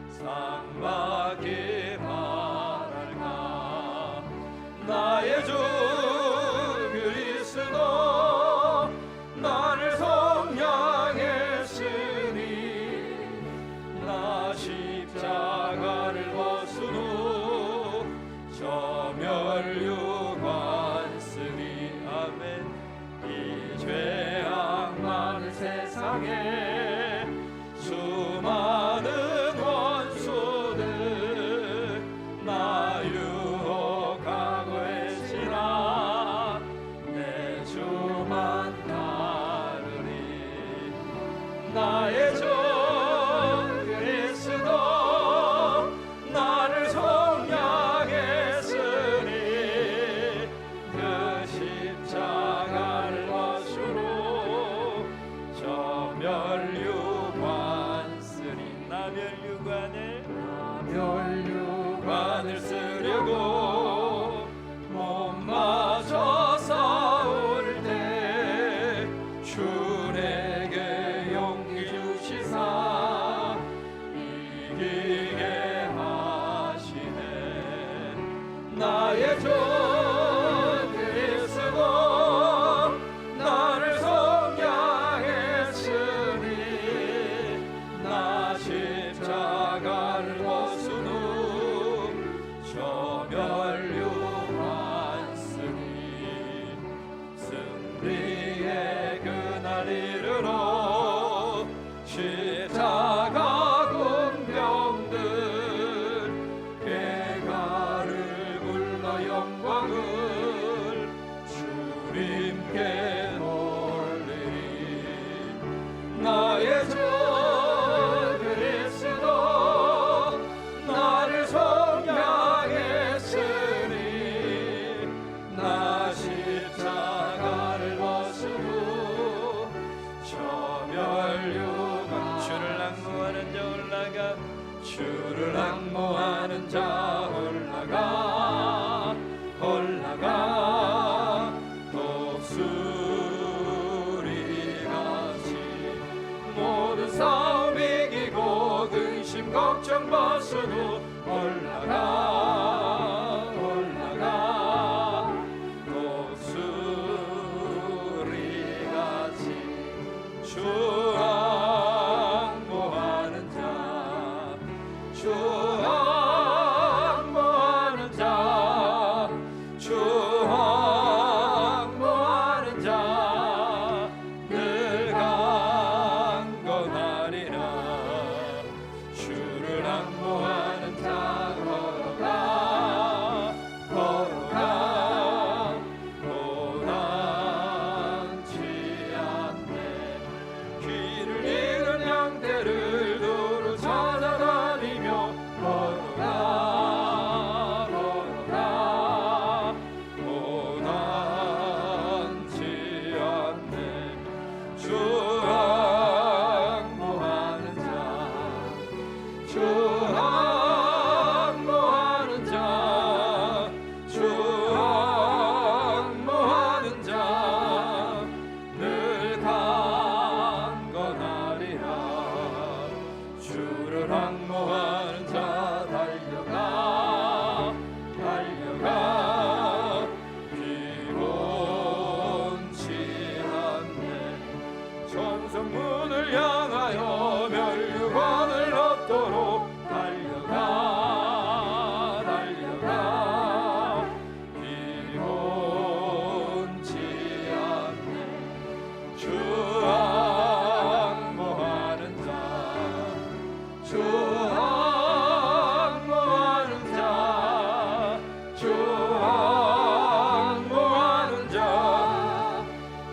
상 받기 바랄까. 나의 주 그리스도 나를 속량했으니 나 십자가를 벗은 후 저 멸류관 쓰리. 아멘. 이 죄악 많은 세상에 수많은 원수들 나 유혹하고 애쓰나 내 주만 따르리. 나의 주 그리스도 나를 속량했으니 그 십자가를 벗으로 저 멸류관 쓰리. 나 멸류관을 쓰려고 몸마저 싸울 때 주 내게 용기 주시사 이기게 하시네. 나의 주 그리스도 나를 속량했으니 나 십자가를 벗은 후 저 멸류관 쓰니 승리의 그날 이르러 십자가 군병들 괴가를 불러 영광을 주님께 돌리리. 나의 주 그리스도 나를 속량했으니 나 십자가를 벗은 후 저 멸류관. 주를 앙모하는 자 올라가. 주를 앙모하는 자 올라가. 올라가 독수리같이 모든 싸움 이기고 근심 걱정 벗은 후 올라가. 올라가 독수리같이 주 앙모하는 자. 주 앙모하는 자. 주 앙모하는 자 늘 강건하리라. 주를 앙모하는 자 걸어가. 걸어가 고단치 않네. 길을 잃은 양떼를 두루 찾아다니며 걸어가. 걸어가 고단치 않네. 주 앙모하는 자. 주 앙모하는 자. 주 앙모하는 자 늘 강건하리라. 주를 앙모하는 자 달려가. 달려가 피곤치 않네. 천성문을 향하여 멸류관을 얻도록 달려가. 달려가 피곤치 않네. 주 앙모하는 자. 주 앙모하는 자. 주 앙모하는 자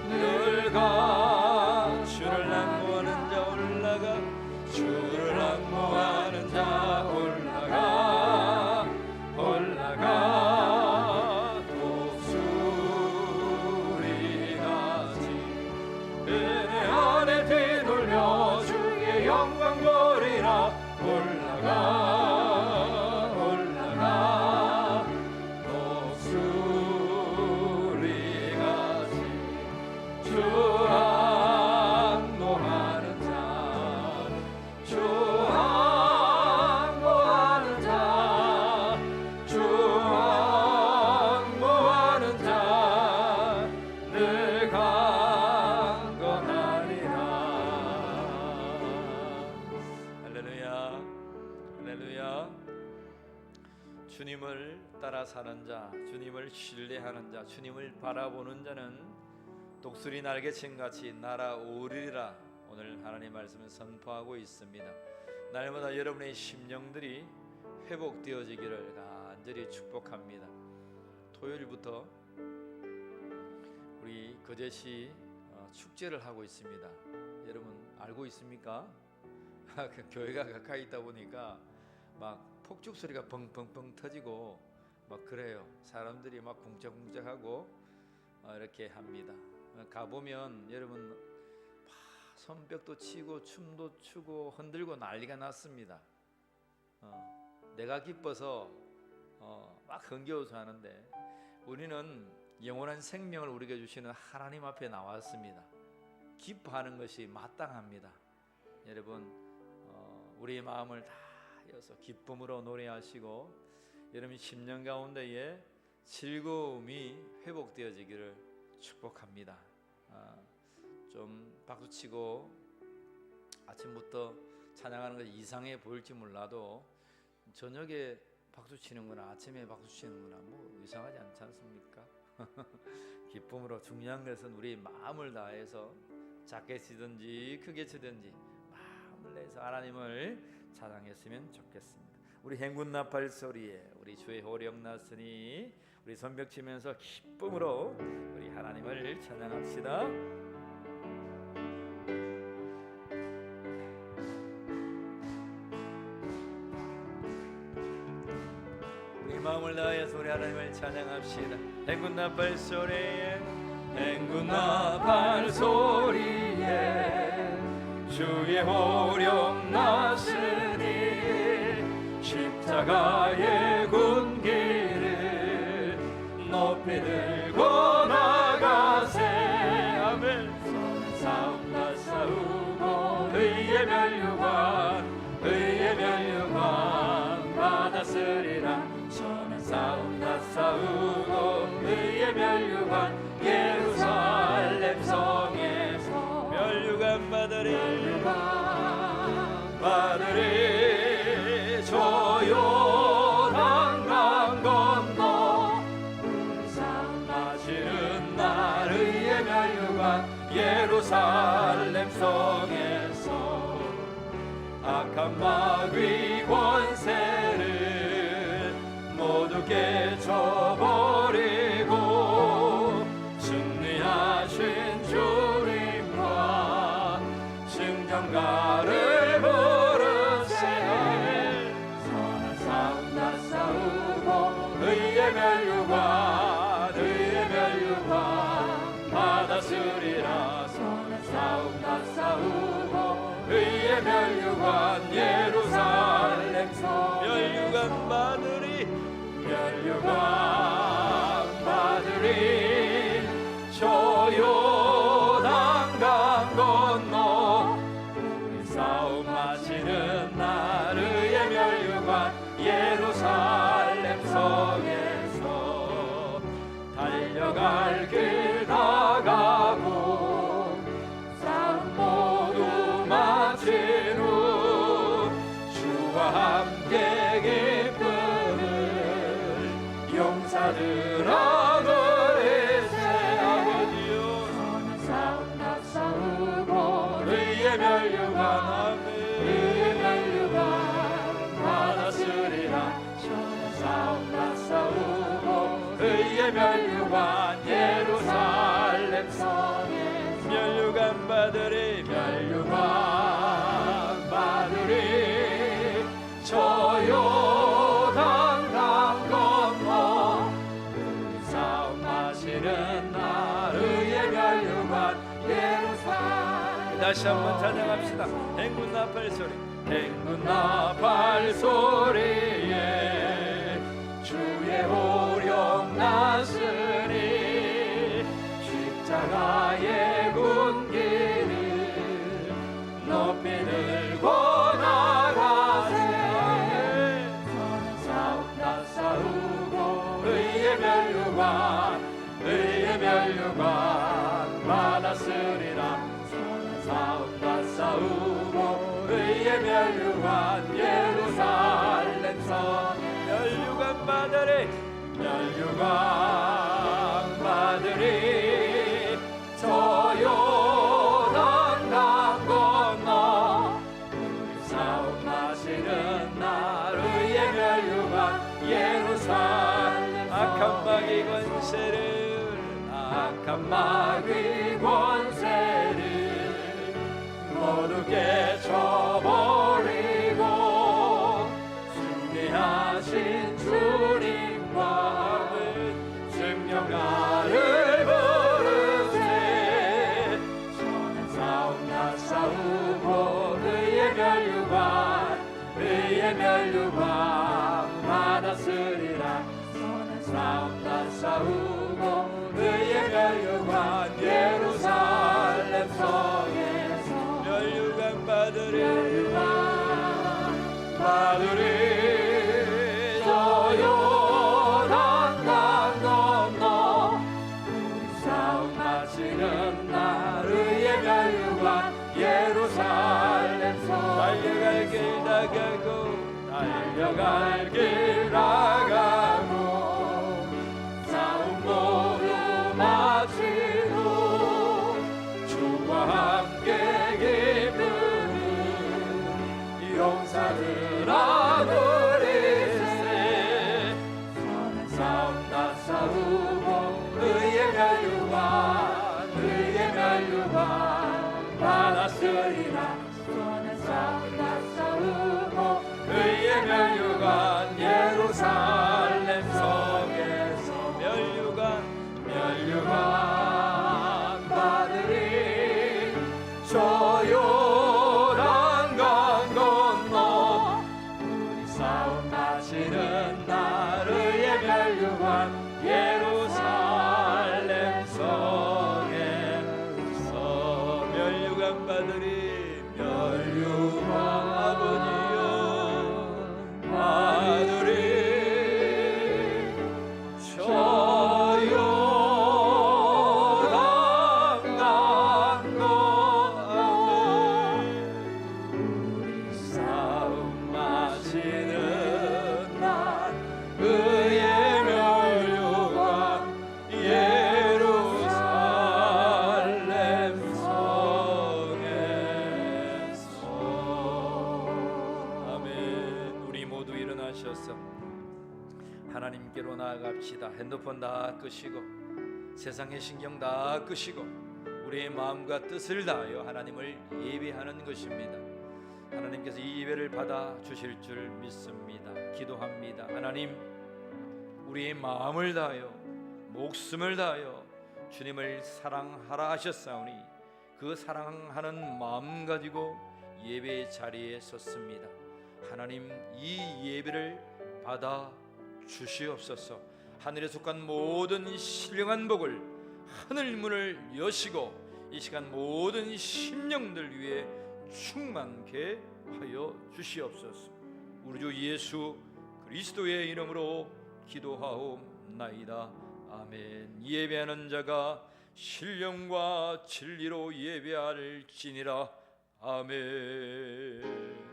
늘 강. 주를 앙모하는 자 올라가. 주를 앙모하는 자 올라가. 올라가 독수리같이 은혜 안에 뒤돌며 주의 영광 보리라. 올라가. 올라가 독수리같이 주 앙모하는 자. 주 주님을 따라 사는 자, 주님을 신뢰하는 자, 주님을 바라보는 자는 독수리 날개친같이 날아오르리라. 오늘 하나님 말씀을 선포하고 있습니다. 날마다 여러분의 심령들이 회복되어지기를 간절히 축복합니다. 토요일부터 우리 거제시 축제를 하고 있습니다. 여러분 알고 있습니까? 교회가 가까이 있다 보니까 막 폭죽 소리가 펑펑펑 터지고 막 그래요. 사람들이 막 쿵짝쿵짝하고 이렇게 합니다. 가보면 여러분 손뼉도 치고 춤도 추고 흔들고 난리가 났습니다. 내가 기뻐서 막 흥겨워서 하는데 우리는 영원한 생명을 우리에게 주시는 하나님 앞에 나왔습니다. 기뻐하는 것이 마땅합니다. 여러분 우리의 마음을 다해서 기쁨으로 노래하시고 여러분 심령 가운데에 즐거움이 회복되어지기를 축복합니다. 좀 박수치고 아침부터 찬양하는 것이 이상해 보일지 몰라도 저녁에 박수치는구나 아침에 박수치는구나 뭐 이상하지 않지 않습니까? 기쁨으로 중요한 것은 우리 마음을 다해서 작게 치든지 크게 치든지 마음을 내서 하나님을 찬양했으면 좋겠습니다. 우리 행군 나팔 소리에 우리 주의 호령 났으니 우리 손뼉 치면서 기쁨으로 우리 하나님을 찬양합시다. 우리 마음을 다해서 우리 하나님을 찬양합시다. 행군 나팔 소리에 행군 나팔 소리에 주의 호령 났으니 십자가의 군기를 높이 들고 나가세. 아멘. 선한 싸움 다 싸우고 의의 멸류관 받았으리라. 선한 싸움 다 싸우고 의의 멸류관 예루살렘 성에서 멸류관 받으리. 저 요단강 건너 우리 삶 마시는 날 의의 멸류관 예루살렘 성에서 악한 마귀 권세를 모두 깨쳐버리고 승리하신 주님과 승전가를 부르세. 선한 싸움 다 싸우고 의의 멸류관 받았으리라. 선한 싸움 다 싸우고 의의 멸류관 예루살렘 성 멸류관 받으리. 저 요단강 건너 우리 싸움 마치는 날 의의 멸류관 예루살렘 성에서 달려갈 길 다 가고 싸움 모두 마친 후 주와 함께 기쁨을 용사들아 의의 멸류관 받았으리라. 선한 싸움 다 싸우고 의의 멸류관 예루살렘 성에 멸류관 받으리. 저 요단강 건너 우리 싸움 마시는 날 의의 멸류관 예루살렘. 다시 한번 찬양합시다. 행군 나팔 소리. 행군 나팔 소리에 주의 호령 났으니 십자가의 군기를 높이 들고 나가세. 선한 싸움 다 싸우고 의의 멸류관 받았으리라. 싸움 다 싸우고 의의 멸류관 예루살렘 성 멸류관 바다를 멸류관 바들이 저 요단 강 건너 우리 싸움 마시는 날 의의 멸류관 예루살렘 악한 마귀 권세를 악한 마귀 권세를 모두 깨쳐버리고 승리하신 주님과 승령가를 부르세 선한 싸움 다 싸우고 의의 멸류관 받았으리라 선한 싸움 다 싸우고 의의 멸류관 예루살렘 성에서 멸류관 바다를 저 요단 강 건너 우리 싸움 마치는 날 의의 멸류관 예루살렘 성 달려갈 길 나가고 싸움 모두 마친 후 주와 함께 기쁘는 용사들아 누리세 선한 싸움 다 싸우고 의의 멸류관 받았으리라 선한 싸움 다 싸우고 의의 멸류관 예루살렘 성에서 멸류관 바들이 저 요단 강 건너 우리 싸움 마치는 날 의의 멸류관 예루살렘 성에서 멸류관 바다를 멸류관 아버지여 바들이 저 요단 강 건너 우리 싸움 마치는 날 의의 멸류관 예루살렘 성에서 아멘. 우리 모두 일어나셔서 하나님께로 나아갑시다. 핸드폰 다 끄시고 세상의 신경 다 끄시고 우리의 마음과 뜻을 다하여 하나님을 예배하는 것입니다. 하나님께서 이 예배를 받아 주실 줄 믿습니다. 기도합니다. 하나님, 우리의 마음을 다하여 목숨을 다하여 주님을 사랑하라 하셨사오니 그 사랑하는 마음 가지고 예배의 자리에 섰습니다. 하나님, 이 예배를 받아 주시옵소서. 하늘에 속한 모든 신령한 복을 하늘 문을 여시고 이 시간 모든 심령들 위해 충만케 하여 주시옵소서. 우리 주 예수 그리스도의 이름으로 기도하옵나이다. 아멘. 예배하는 자가 신령과 진리로 예배할지니라. 아멘.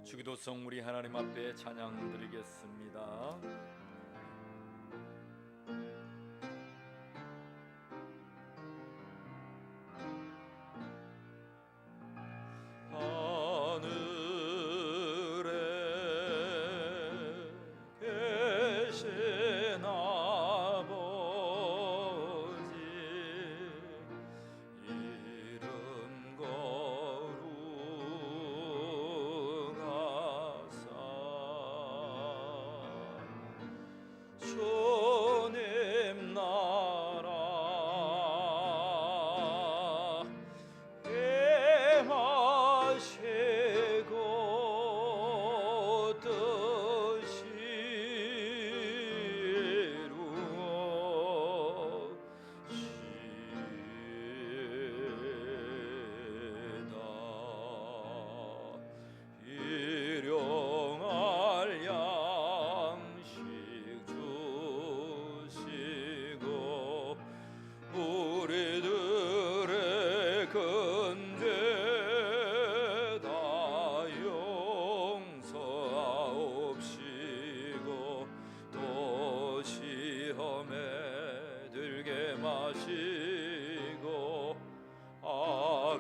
주기도성 우리 하나님 앞에 찬양 드리겠습니다. 하늘에 계신 아버지 이름 거룩하사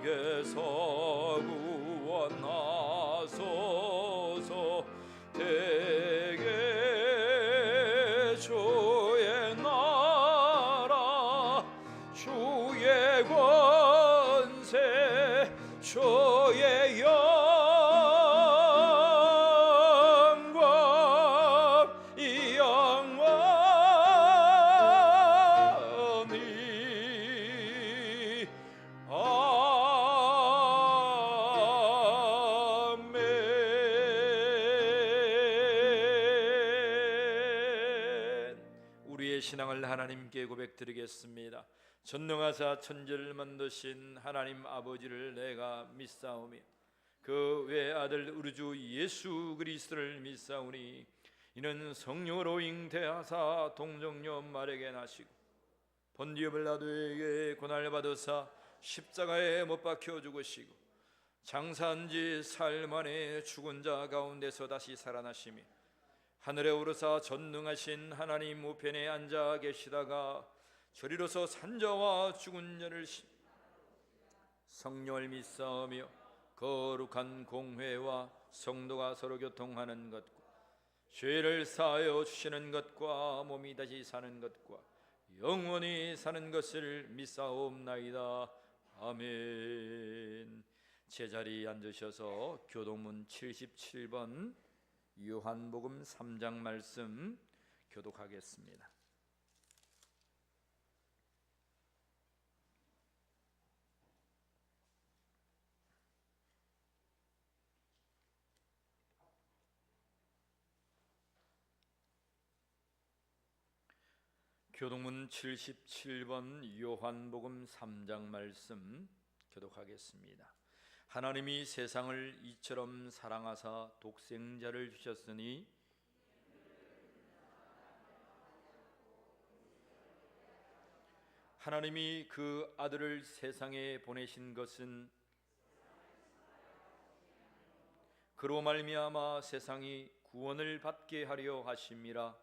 속에서 구원하소서. 대개 주의 나라 주의 권세 주의 영광 이 영원히 아멘. 우리의 신앙을 하나님께 고백드리겠습니다. 전능하사 천지를 만드신 하나님 아버지를 내가 믿사오며 그 외아들 우리 주 예수 그리스도를 믿사오니 이는 성령으로 잉태하사 동정녀 마리아에게 나시고 본디오 빌라도에게 고난을 받으사 십자가에 못 박혀 죽으시고 장사한 지 사흘 만에 죽은 자 가운데서 다시 살아나시며 하늘에 오르사 전능하신 하나님 우편에 앉아 계시다가 저리로서 산자와 죽은 자를 성령을 믿사오며 거룩한 공회와 성도가 서로 교통하는 것과 죄를 사하여 주시는 것과 몸이 다시 사는 것과 영원히 사는 것을 믿사옵나이다. 아멘. 제자리에 앉으셔서 교동문 77번 요한복음 3장 말씀 교독하겠습니다. 교동문 77번 요한복음 3장 말씀 교독하겠습니다. 하나님이 세상을 이처럼 사랑하사 독생자를 주셨으니 하나님이 그 아들을 세상에 보내신 것은 그로 말미암아 세상이 구원을 받게 하려 하심이라.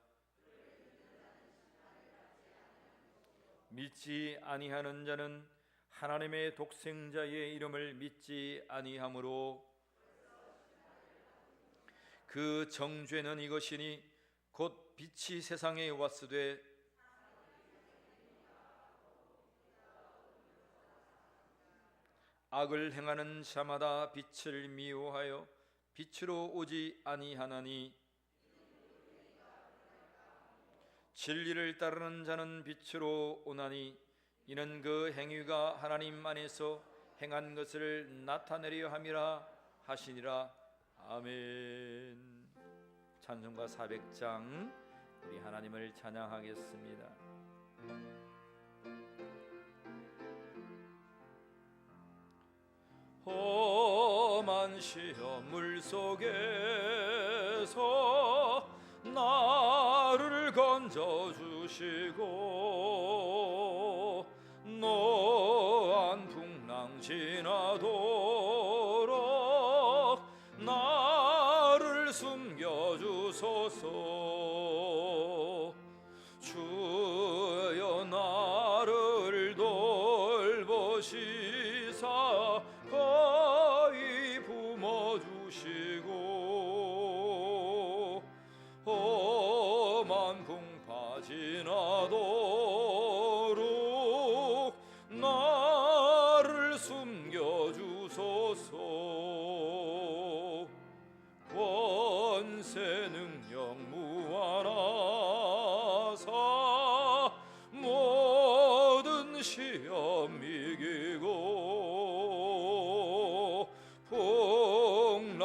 믿지 아니하는 자는 하나님의 독생자의 이름을 믿지 아니하므로 그 정죄는 이것이니 곧 빛이 세상에 왔으되 악을 행하는 자마다 빛을 미워하여 빛으로 오지 아니하나니 진리를 따르는 자는 빛으로 오나니 이는 그 행위가 하나님 안에서 행한 것을 나타내려 함이라 하시니라. 아멘. 찬송가 400장 우리 하나님을 찬양하겠습니다. 험한 시험 물속에서 나를 건져주시고 노한 풍랑 지나도록 나를 숨겨주소서. 주여 나를 돌보시사 거의 품어주시고 험한 풍파 지나도록 나를 숨겨주소서. 권세 능력 무한하사 모든 시험 이기고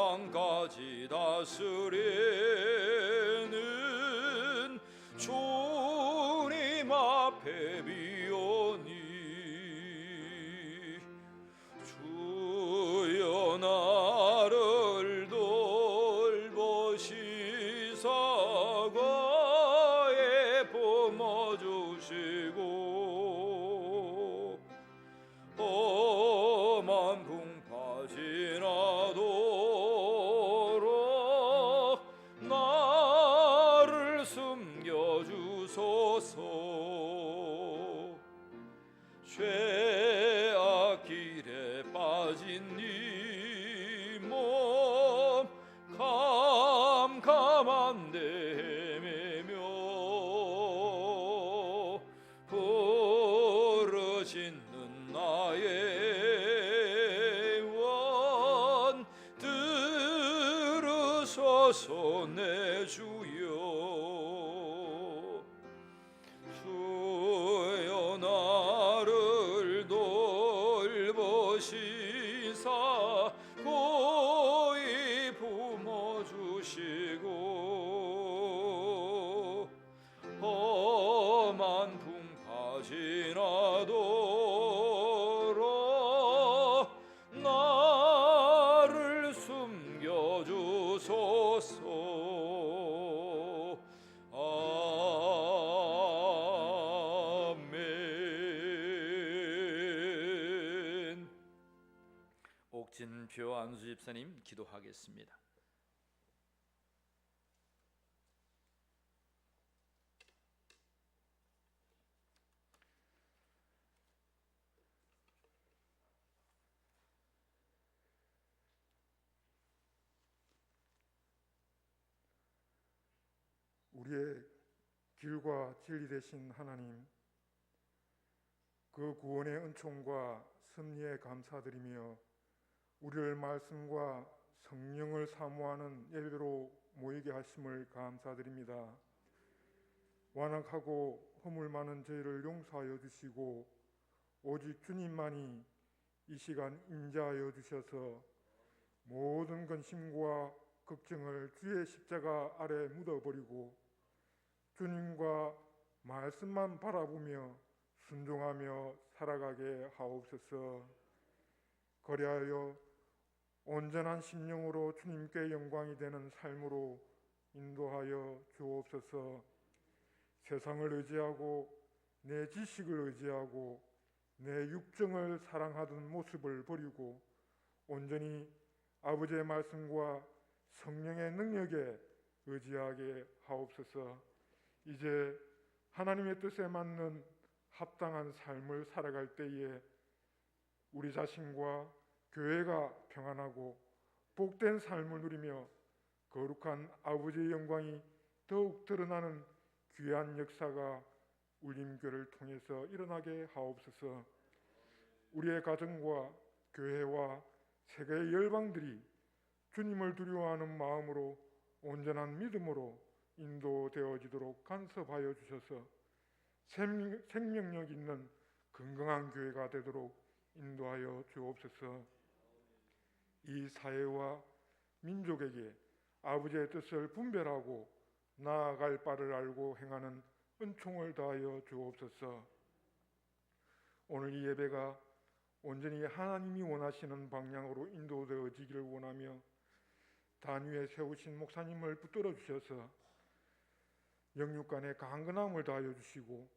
풍랑까지 다스리는 주님 앞에 비오니 주여 나를 돌보시사 거에 품어주시고 험한 풍파 지나도록 나를 숨겨주소서. 가진 네 몸 캄캄한데 헤매며 부르짖는 나의 원 들으소서 내 주여. 주여 나를 돌보시사 고이 품어주시고 험한 풍파 지나도록 나를 숨겨주소서. 아멘. 옥진표 안수 집사님 기도하겠습니다. 우리의 길과 진리 되신 하나님, 그 구원의 은총과 섭리에 감사드리며 우리를 말씀과 성령을 사모하는 예배로 모이게 하심을 감사드립니다. 완악하고 허물 많은 저희를 용서하여 주시고 오직 주님만이 이 시간 임재하여 주셔서 모든 근심과 걱정을 주의 십자가 아래 묻어버리고 주님과 말씀만 바라보며 순종하며 살아가게 하옵소서. 그리하여 온전한 심령으로 주님께 영광이 되는 삶으로 인도하여 주옵소서. 세상을 의지하고 내 지식을 의지하고 내 육정을 사랑하던 모습을 버리고 온전히 아버지의 말씀과 성령의 능력에 의지하게 하옵소서. 이제 하나님의 뜻에 맞는 합당한 삶을 살아갈 때에 우리 자신과 교회가 평안하고 복된 삶을 누리며 거룩한 아버지의 영광이 더욱 드러나는 귀한 역사가 울림교를 통해서 일어나게 하옵소서. 우리의 가정과 교회와 세계의 열방들이 주님을 두려워하는 마음으로 온전한 믿음으로 인도되어지도록 간섭하여 주셔서 생명력 있는 건강한 교회가 되도록 인도하여 주옵소서. 이 사회와 민족에게 아버지의 뜻을 분별하고 나아갈 바를 알고 행하는 은총을 다하여 주옵소서. 오늘 이 예배가 온전히 하나님이 원하시는 방향으로 인도되어지기를 원하며 단위에 세우신 목사님을 붙들어 주셔서 영육간의 강건함을 더하여 주시고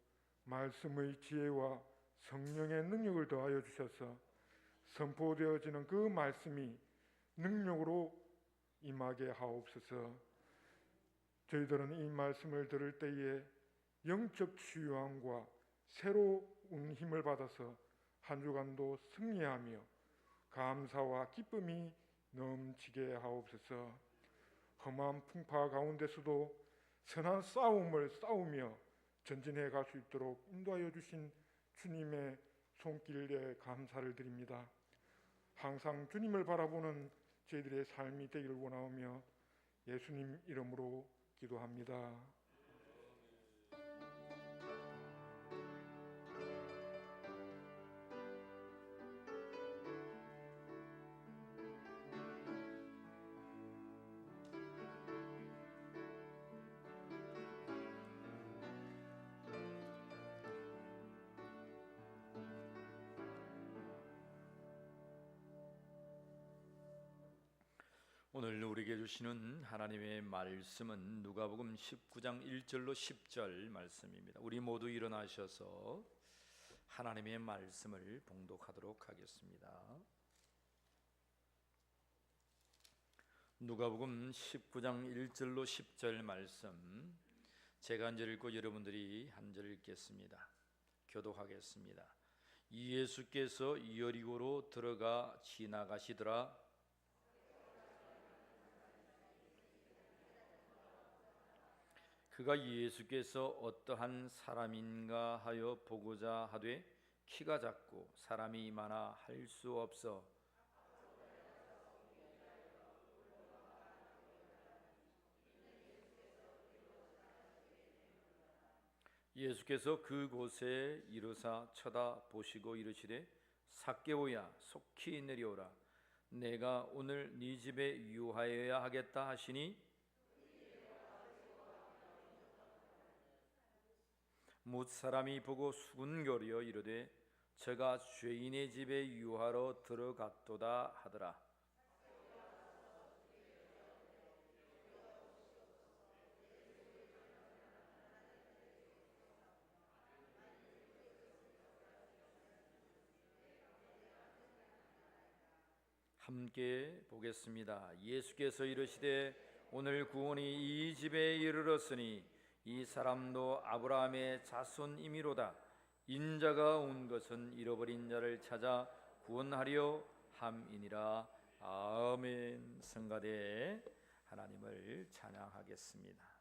말씀의 지혜와 성령의 능력을 더하여 주셔서 선포되어지는 그 말씀이 능력으로 임하게 하옵소서. 저희들은 이 말씀을 들을 때에 영적 치유함과 새로운 힘을 받아서 한 주간도 승리하며 감사와 기쁨이 넘치게 하옵소서. 험한 풍파 가운데서도 선한 싸움을 싸우며 전진해 갈 수 있도록 인도하여 주신 주님의 손길에 감사를 드립니다. 항상 주님을 바라보는 저희들의 삶이 되기를 원하오며 예수님 이름으로 기도합니다. 오늘 우리에게 주시는 하나님의 말씀은 누가복음 19장 1절로 10절 말씀입니다. 우리 모두 일어나셔서 하나님의 말씀을 봉독하도록 하겠습니다. 누가복음 19장 1절로 10절 말씀, 제가 한 절 읽고 여러분들이 한 절 읽겠습니다. 교독하겠습니다. 예수께서 여리고로 들어가 지나가시더라. 그가 예수께서 어떠한 사람인가 하여 보고자 하되 키가 작고 사람이 많아 할 수 없어 예수께서 그곳에 이르사 쳐다보시고 이르시되 삭개오야 속히 내려오라. 내가 오늘 네 집에 유하여야 하겠다 하시니 못 사람이 보고 수군거려 이르되 저가 죄인의 집에 유하러 들어갔도다 하더라. 함께 보겠습니다. 예수께서 이르시되 오늘 구원이 이 집에 이르렀으니 이 사람도 아브라함의 자손이미로다. 인자가 온 것은 잃어버린 자를 찾아 구원하려 함이니라. 아멘. 성가대 하나님을 찬양하겠습니다.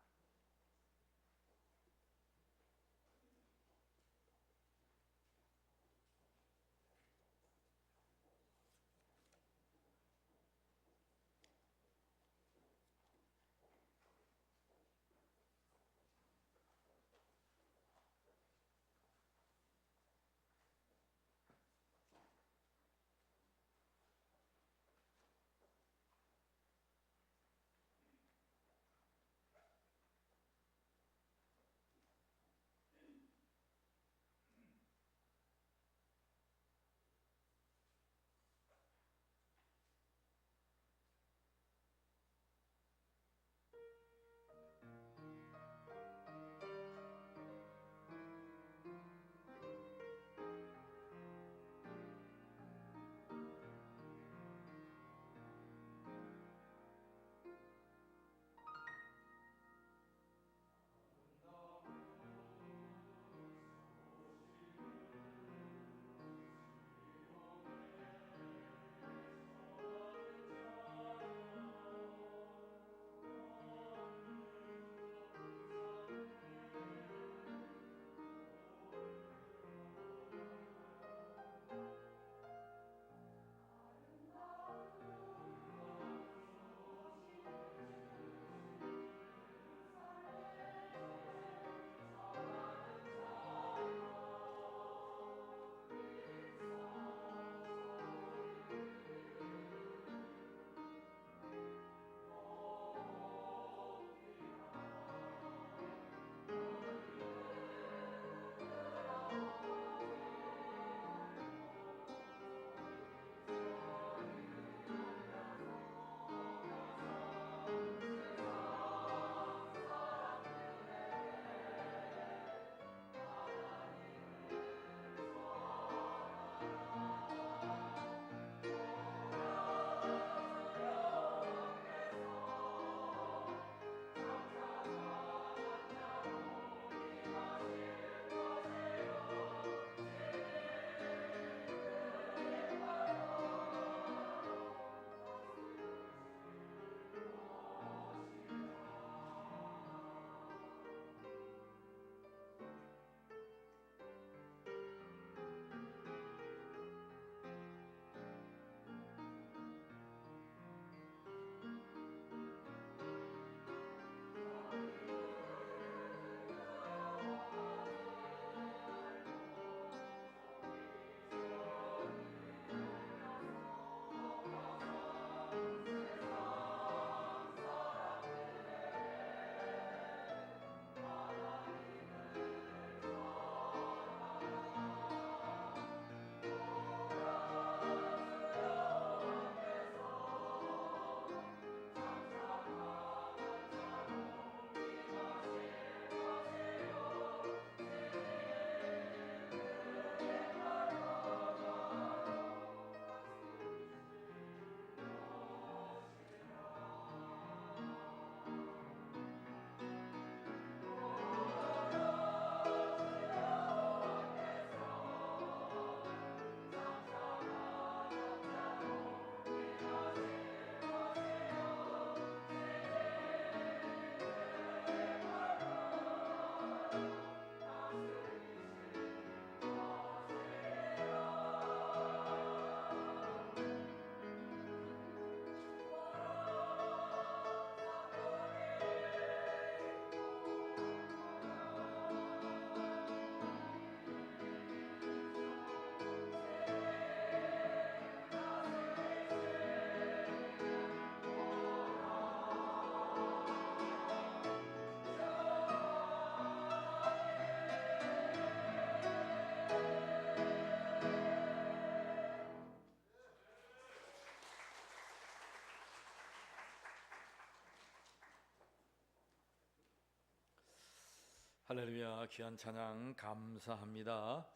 할렐루야, 귀한 찬양 감사합니다.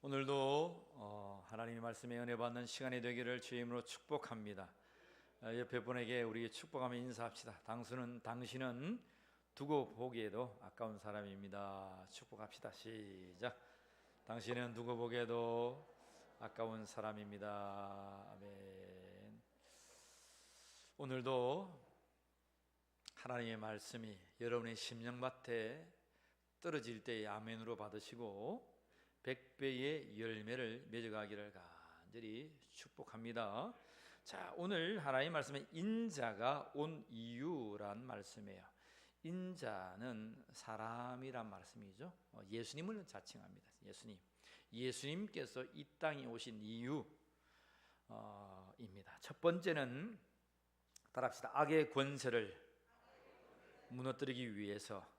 오늘도 하나님의 말씀에 은혜 받는 시간이 되기를 주의 이름으로 축복합니다. 옆에 분에게 우리 축복하며 인사합시다. 당신은 두고 보기에도 아까운 사람입니다. 축복합시다. 시작. 당신은 두고 보기에도 아까운 사람입니다. 아멘. 오늘도 하나님의 말씀이 여러분의 심령밭에 떨어질 때에 아멘으로 받으시고 100배의 열매를 맺어가기를 간절히 축복합니다. 자, 오늘 하나님의 말씀에 인자가 온 이유란 말씀이에요. 인자는 사람이란 말씀이죠. 예수님을 자칭합니다. 예수님께서 이 땅에 오신 이유입니다. 첫 번째는 따라합시다. 악의 권세를 무너뜨리기 위해서,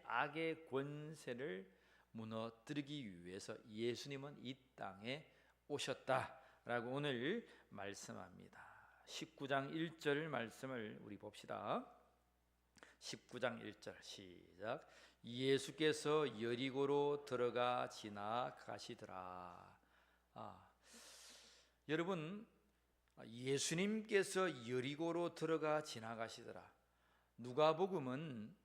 악의 권세를 무너뜨리기 위해서 예수님은 이 땅에 오셨다라고 오늘 말씀합니다. 19장 1절 말씀을 우리 봅시다. 19장 1절 시작. 예수께서 여리고로 들어가 지나가시더라. 여러분, 예수님께서 여리고로 들어가 지나가시더라. 누가복음은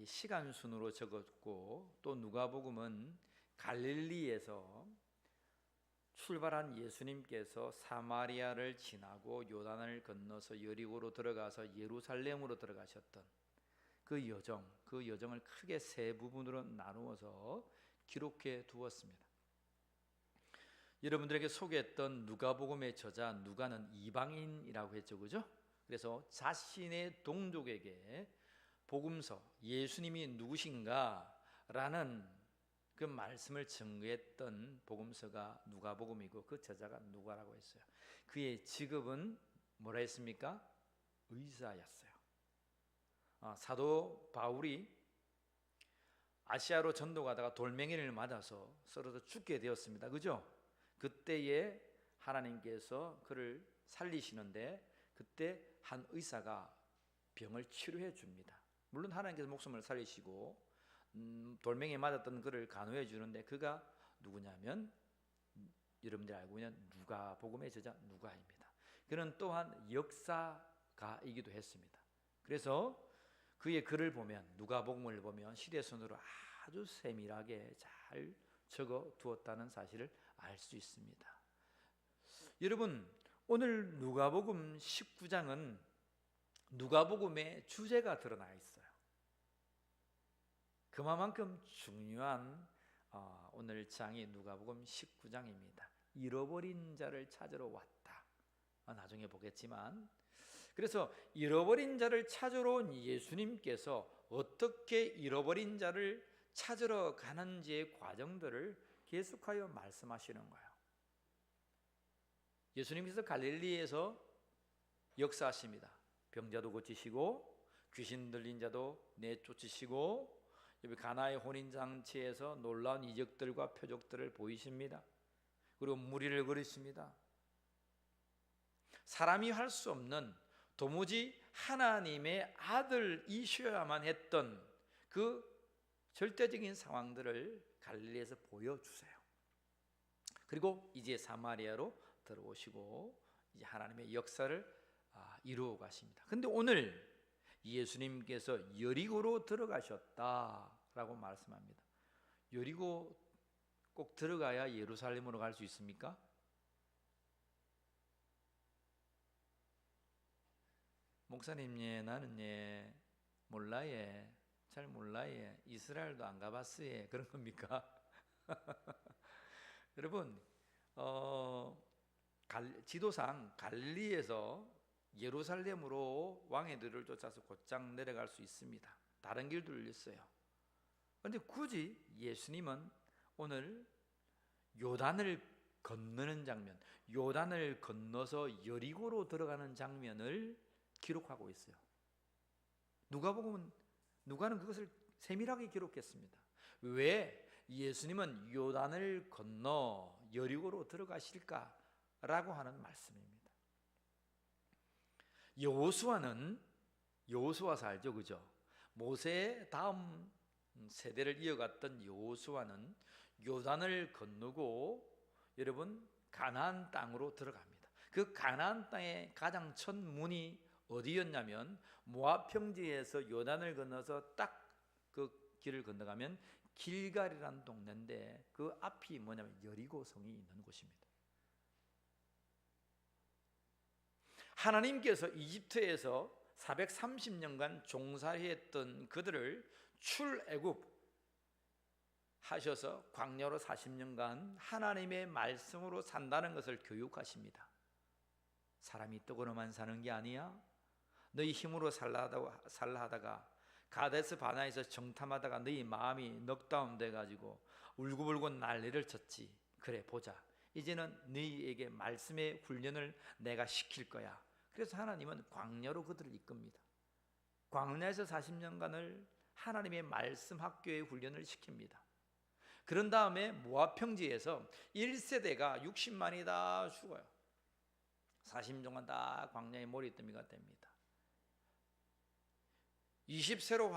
시간 순으로 적었고, 또 누가복음은 갈릴리에서 출발한 예수님께서 사마리아를 지나고 요단을 건너서 여리고로 들어가서 예루살렘으로 들어가셨던 그 여정을 크게 세 부분으로 나누어서 기록해 두었습니다. 여러분들에게 소개했던 누가복음의 저자 누가는 이방인이라고 했죠, 그죠? 그래서 자신의 동족에게 복음서, 예수님이 누구신가라는 그 말씀을 증거했던 복음서가 누가복음이고, 그 저자가 누가라고 했어요. 그의 직업은 뭐라 했습니까? 의사였어요. 사도 바울이 아시아로 전도가다가 돌멩이를 맞아서 쓰러져 죽게 되었습니다. 그죠? 그때에 하나님께서 그를 살리시는데, 그때 한 의사가 병을 치료해 줍니다. 물론 하나님께서 목숨을 살리시고 돌멩이에 맞았던 그를 간호해 주는데, 그가 누구냐면 여러분들이 알고 있는 누가복음의 저자 누가입니다. 그는 또한 역사가이기도 했습니다. 그래서 그의 글을 보면, 누가복음을 보면 시대순으로 아주 세밀하게 잘 적어 두었다는 사실을 알 수 있습니다. 여러분, 오늘 누가복음 19장은 누가복음의 주제가 드러나 있어요. 그만큼 중요한 오늘 장이 누가복음 19장입니다. 잃어버린 자를 찾으러 왔다. 나중에 보겠지만, 그래서 잃어버린 자를 찾으러 온 예수님께서 어떻게 잃어버린 자를 찾으러 가는지의 과정들을 계속하여 말씀하시는 거예요. 예수님께서 갈릴리에서 역사하십니다. 병자도 고치시고 귀신 들린 자도 내쫓으시고, 여기 가나의 혼인잔치에서 놀라운 이적들과 표적들을 보이십니다. 그리고 무리를 그리십니다. 사람이 할 수 없는, 도무지 하나님의 아들이셔야만 했던 그 절대적인 상황들을 갈릴리에서 보여주세요. 그리고 이제 사마리아로 들어오시고 이제 하나님의 역사를 이루어 가십니다. 근데 오늘 예수님께서 여리고로 들어가셨다라고 말씀합니다. 여리고 꼭 들어가야 예루살렘으로 갈 수 있습니까? 목사님, 나는 몰라, 잘 몰라, 이스라엘도 안 가봤어, 그런 겁니까? 여러분, 지도상 갈릴리에서 예루살렘으로 왕의 들을 쫓아서 곧장 내려갈 수 있습니다. 다른 길들도 있어요. 그런데 굳이 예수님은 오늘 요단을 건너는 장면, 요단을 건너서 여리고로 들어가는 장면을 기록하고 있어요. 누가는 그것을 세밀하게 기록했습니다. 왜 예수님은 요단을 건너 여리고로 들어가실까라고 하는 말씀입니다. 여호수아서 알죠, 그죠? 모세 다음 세대를 이어갔던 여호수아는 요단을 건너고 여러분 가나안 땅으로 들어갑니다. 그 가나안 땅의 가장 첫 문이 어디였냐면 모압 평지에서 요단을 건너서 딱 그 길을 건너가면 길갈이라는 동네인데 그 앞이 뭐냐면 여리고 성이 있는 곳입니다. 하나님께서 이집트에서 430년간 종살이했던 그들을 출애굽 하셔서 광야로 40년간 하나님의 말씀으로 산다는 것을 교육하십니다. 사람이 떡으로만 사는 게 아니야. 너희 힘으로 살라 하다가 가데스 바나에서 정탐하다가 너희 마음이 넉다운 돼가지고 울고불고 난리를 쳤지. 그래 보자, 이제는 너희에게 말씀의 훈련을 내가 시킬 거야. 그래서 하나님은 광야로 그들을 이끕니다. 광야에서 40년간을 하나님의 말씀 학교의 훈련을 시킵니다. 그런 다음에 모압 평지에서 1세대가 60만이 다 죽어요. 40년 동안 다 광야의 머리더미가 됩니다. 20세로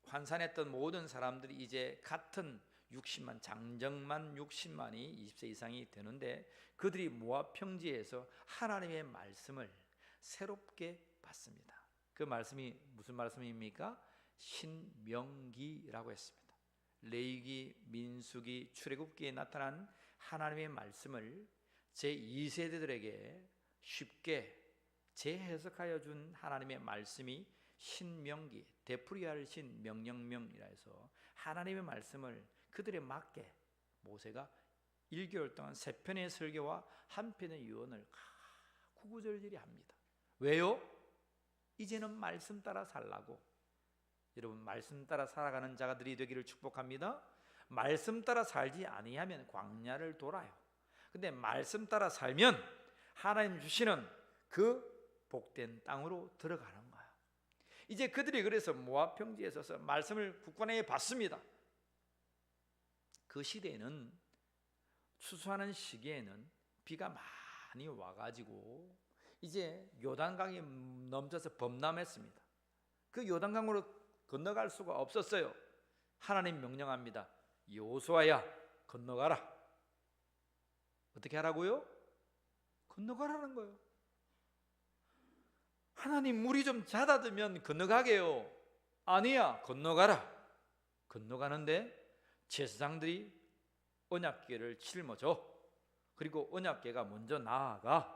환산했던 모든 사람들이 이제 같은 60만, 장정만 60만이 20세 이상이 되는데 그들이 모압 평지에서 하나님의 말씀을 새롭게 받습니다. 그 말씀이 무슨 말씀입니까? 신명기라고 했습니다. 레위기, 민수기, 출애굽기에 나타난 하나님의 말씀을 제2세대들에게 쉽게 재해석하여 준 하나님의 말씀이 신명기, 데프리알 신 명령명이라 해서 하나님의 말씀을 그들에 맞게 모세가 1개월 동안 3편의 설교와 1편의 유언을 구구절절히 합니다. 왜요? 이제는 말씀 따라 살라고. 여러분, 말씀 따라 살아가는 자들이 되기를 축복합니다. 말씀 따라 살지 아니하면 광야를 돌아요. 근데 말씀 따라 살면 하나님 주시는 그 복된 땅으로 들어가는 거예요. 이제 그들이 그래서 모압 평지에 서서 말씀을 굳건하게 받습니다. 그 시대에는 추수하는 시기에는 비가 많이 와가지고 이제 요단강이 넘쳐서 범람했습니다. 그 요단강으로 건너갈 수가 없었어요. 하나님 명령합니다. 여호수아야, 건너가라. 어떻게 하라고요? 건너가라는 거예요. 하나님, 물이 좀 잦아들면 건너가게요. 아니야, 건너가라. 건너가는데 제사장들이 언약궤를 짊어져. 그리고 언약궤가 먼저 나아가.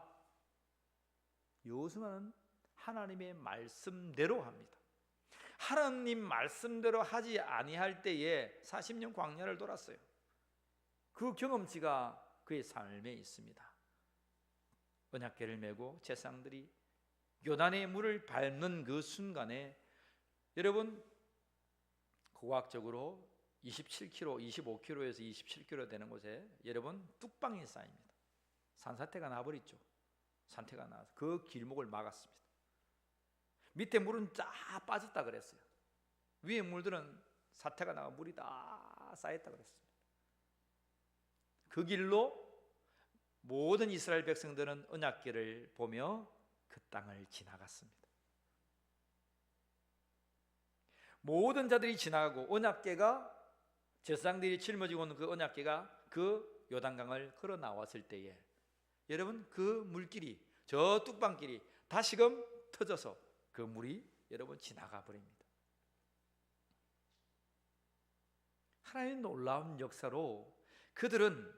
여호수아는 하나님의 말씀대로 합니다. 하나님 말씀대로 하지 아니할 때에 40년 광야를 돌았어요. 그 경험치가 그의 삶에 있습니다. 언약궤를 메고 제사장들이 요단의 물을 밟는 그 순간에 여러분 고학적으로 27km, 25km에서 27km 되는 곳에 여러분 뚝방이 쌓입니다. 산사태가 나버렸죠. 산태가 나서 그 길목을 막았습니다. 밑에 물은 쫙 빠졌다 그랬어요. 위에 물들은 사태가 나가 물이 다 쌓였다 그랬습니다. 그 길로 모든 이스라엘 백성들은 언약궤를 보며 그 땅을 지나갔습니다. 모든 자들이 지나가고 언약궤가 제사장들이 짊어지고 오는 그 언약궤가 그 요단강을 걸어 나왔을 때에 여러분 그 물길이 저 뚝방길이 다시금 터져서 그 물이 여러분 지나가 버립니다. 하나님의 놀라운 역사로 그들은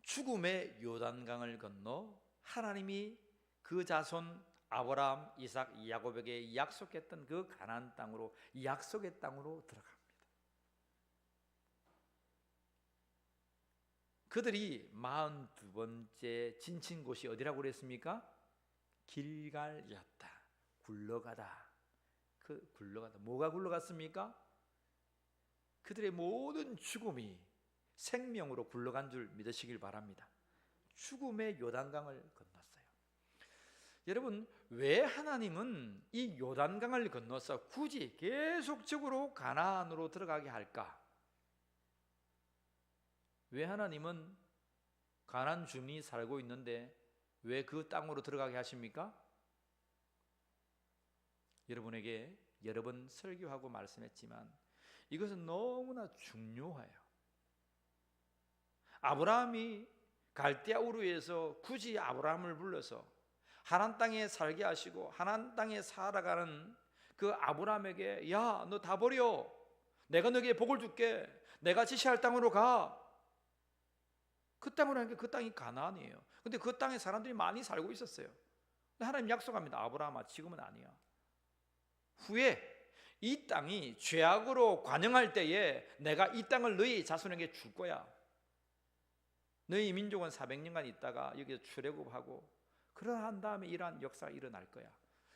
죽음의 요단강을 건너 하나님이 그 자손 아브라함, 이삭, 야곱에게 약속했던 그 가나안 땅으로, 약속의 땅으로 들어갑니다. 그들이 42번째 진친 곳이 어디라고 그랬습니까? 길갈이었다. 굴러가다. 그 굴러가다. 뭐가 굴러갔습니까? 그들의 모든 죽음이 생명으로 굴러간 줄 믿으시길 바랍니다. 죽음의 요단강을 건넜어요. 여러분, 왜 하나님은 이 요단강을 건너서 굳이 계속적으로 가나안으로 들어가게 할까? 왜 하나님은 가나안 주민이 살고 있는데 왜 그 땅으로 들어가게 하십니까? 여러분에게 여러 번 설교하고 말씀했지만 이것은 너무나 중요해요. 아브라함이 갈대아 우르에서 굳이 아브라함을 불러서 하나님 땅에 살게 하시고 하나님 땅에 살아가는 그 아브라함에게 야, 너 다 버려. 내가 너에게 복을 줄게. 내가 지시할 땅으로 가. 그 땅으로 하니까 그 땅이 가나안이에요. 근데 그 땅에 사람들이 많이 살고 있었어요. 근데 하나님 약속합니다. 아브라함아, 지금은 아니야. 후에 이 땅이 죄악으로 관영할 때에 내가 이 땅을 너희 자손에게 줄 거야. 너희 민족은 400년간 있다가 여기서 출애굽하고 그러한 다음에 이러한 역사가 일어날 거야.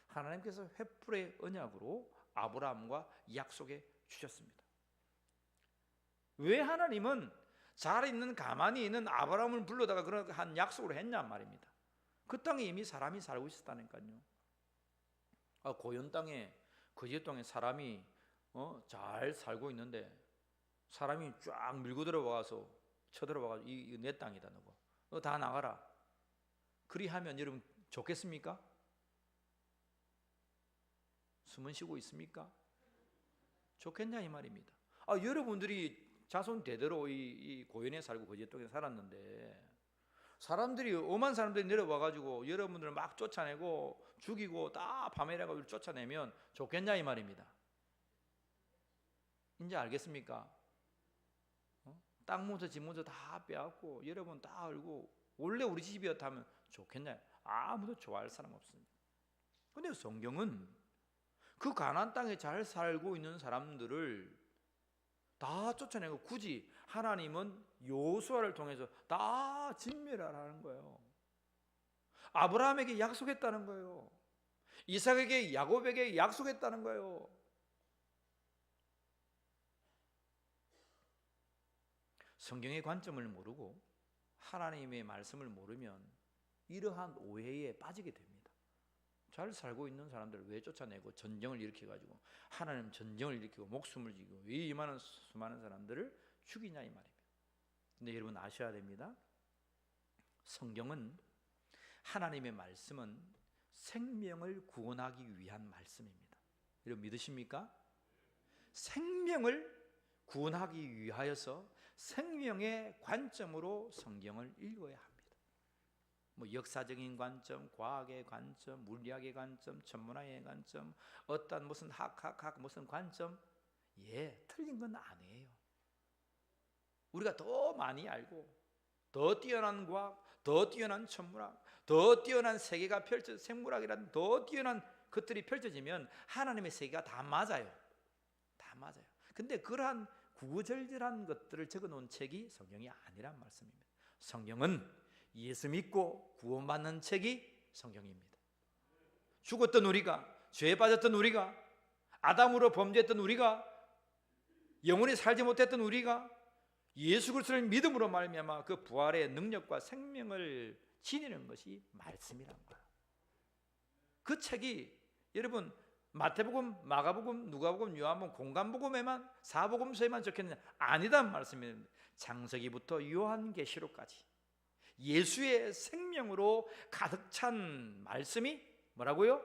하나님께서 횃불의 언약으로 아브라함과 약속해 주셨습니다. 왜 하나님은 잘 있는 가만히 있는 아브라함을 불러다가 그런 한 약속을 했냔 말입니다. 그 땅에 이미 사람이 살고 있었다니까요. 고연 땅에 거제 땅에 사람이 잘 살고 있는데 사람이 쫙 밀고 들어와서 쳐들어와가지고 이거 내 땅이다, 너 다 나가라. 그리하면 여러분 좋겠습니까? 숨은 쉬고 있습니까? 좋겠냐 이 말입니다. 여러분들이 자손 대대로 이 고연에 살고 거제 땅에 살았는데 사람들이 엄한 사람들이 내려와가지고 여러분들을 막 쫓아내고 죽이고 다 파멸해가지고 쫓아내면 좋겠냐 이 말입니다. 이제 알겠습니까? 땅 문서 집 문서 다 빼앗고 여러분 다 알고 원래 우리 집이었다면 좋겠냐? 아무도 좋아할 사람 없습니다. 근데 성경은 그 가나안 땅에 잘 살고 있는 사람들을 다 쫓아내고 굳이 하나님은 여호수아를 통해서 다 진멸하라는 거예요. 아브라함에게 약속했다는 거예요. 이삭에게 야곱에게 약속했다는 거예요. 성경의 관점을 모르고 하나님의 말씀을 모르면 이러한 오해에 빠지게 됩니다. 잘 살고 있는 사람들을 왜 쫓아내고 전쟁을 일으켜가지고 하나님 전쟁을 일으키고 목숨을 지고 왜 이 많은 수많은 사람들을 죽이냐 이 말입니다. 근데 여러분 아셔야 됩니다. 성경은 하나님의 말씀은 생명을 구원하기 위한 말씀입니다. 여러분 믿으십니까? 생명을 구원하기 위하여서 생명의 관점으로 성경을 읽어야 합니다. 역사적인 관점, 과학의 관점, 물리학의 관점, 천문학의 관점, 어떤 무슨 학학 무슨 관점, 틀린 건 아니에요. 우리가 더 많이 알고 더 뛰어난 과학, 더 뛰어난 천문학, 더 뛰어난 세계가 생물학이라는 더 뛰어난 것들이 펼쳐지면 하나님의 세계가 다 맞아요. 다 맞아요. 근데 그러한 구구절절한 것들을 적어놓은 책이 성경이 아니란 말씀입니다. 성경은 예수 믿고 구원받는 책이 성경입니다. 죽었던 우리가, 죄에 빠졌던 우리가, 아담으로 범죄했던 우리가, 영원히 살지 못했던 우리가 예수 그리스도를 믿음으로 말미암아 그 부활의 능력과 생명을 지니는 것이 말씀이란 거예요. 그 책이 여러분 마태복음, 마가복음, 누가복음, 요한복음, 공간복음에만 사복음서에만 적혀있는 아니란 말씀입니다. 창세기부터 요한계시록까지 예수의 생명으로 가득 찬 말씀이 뭐라고요?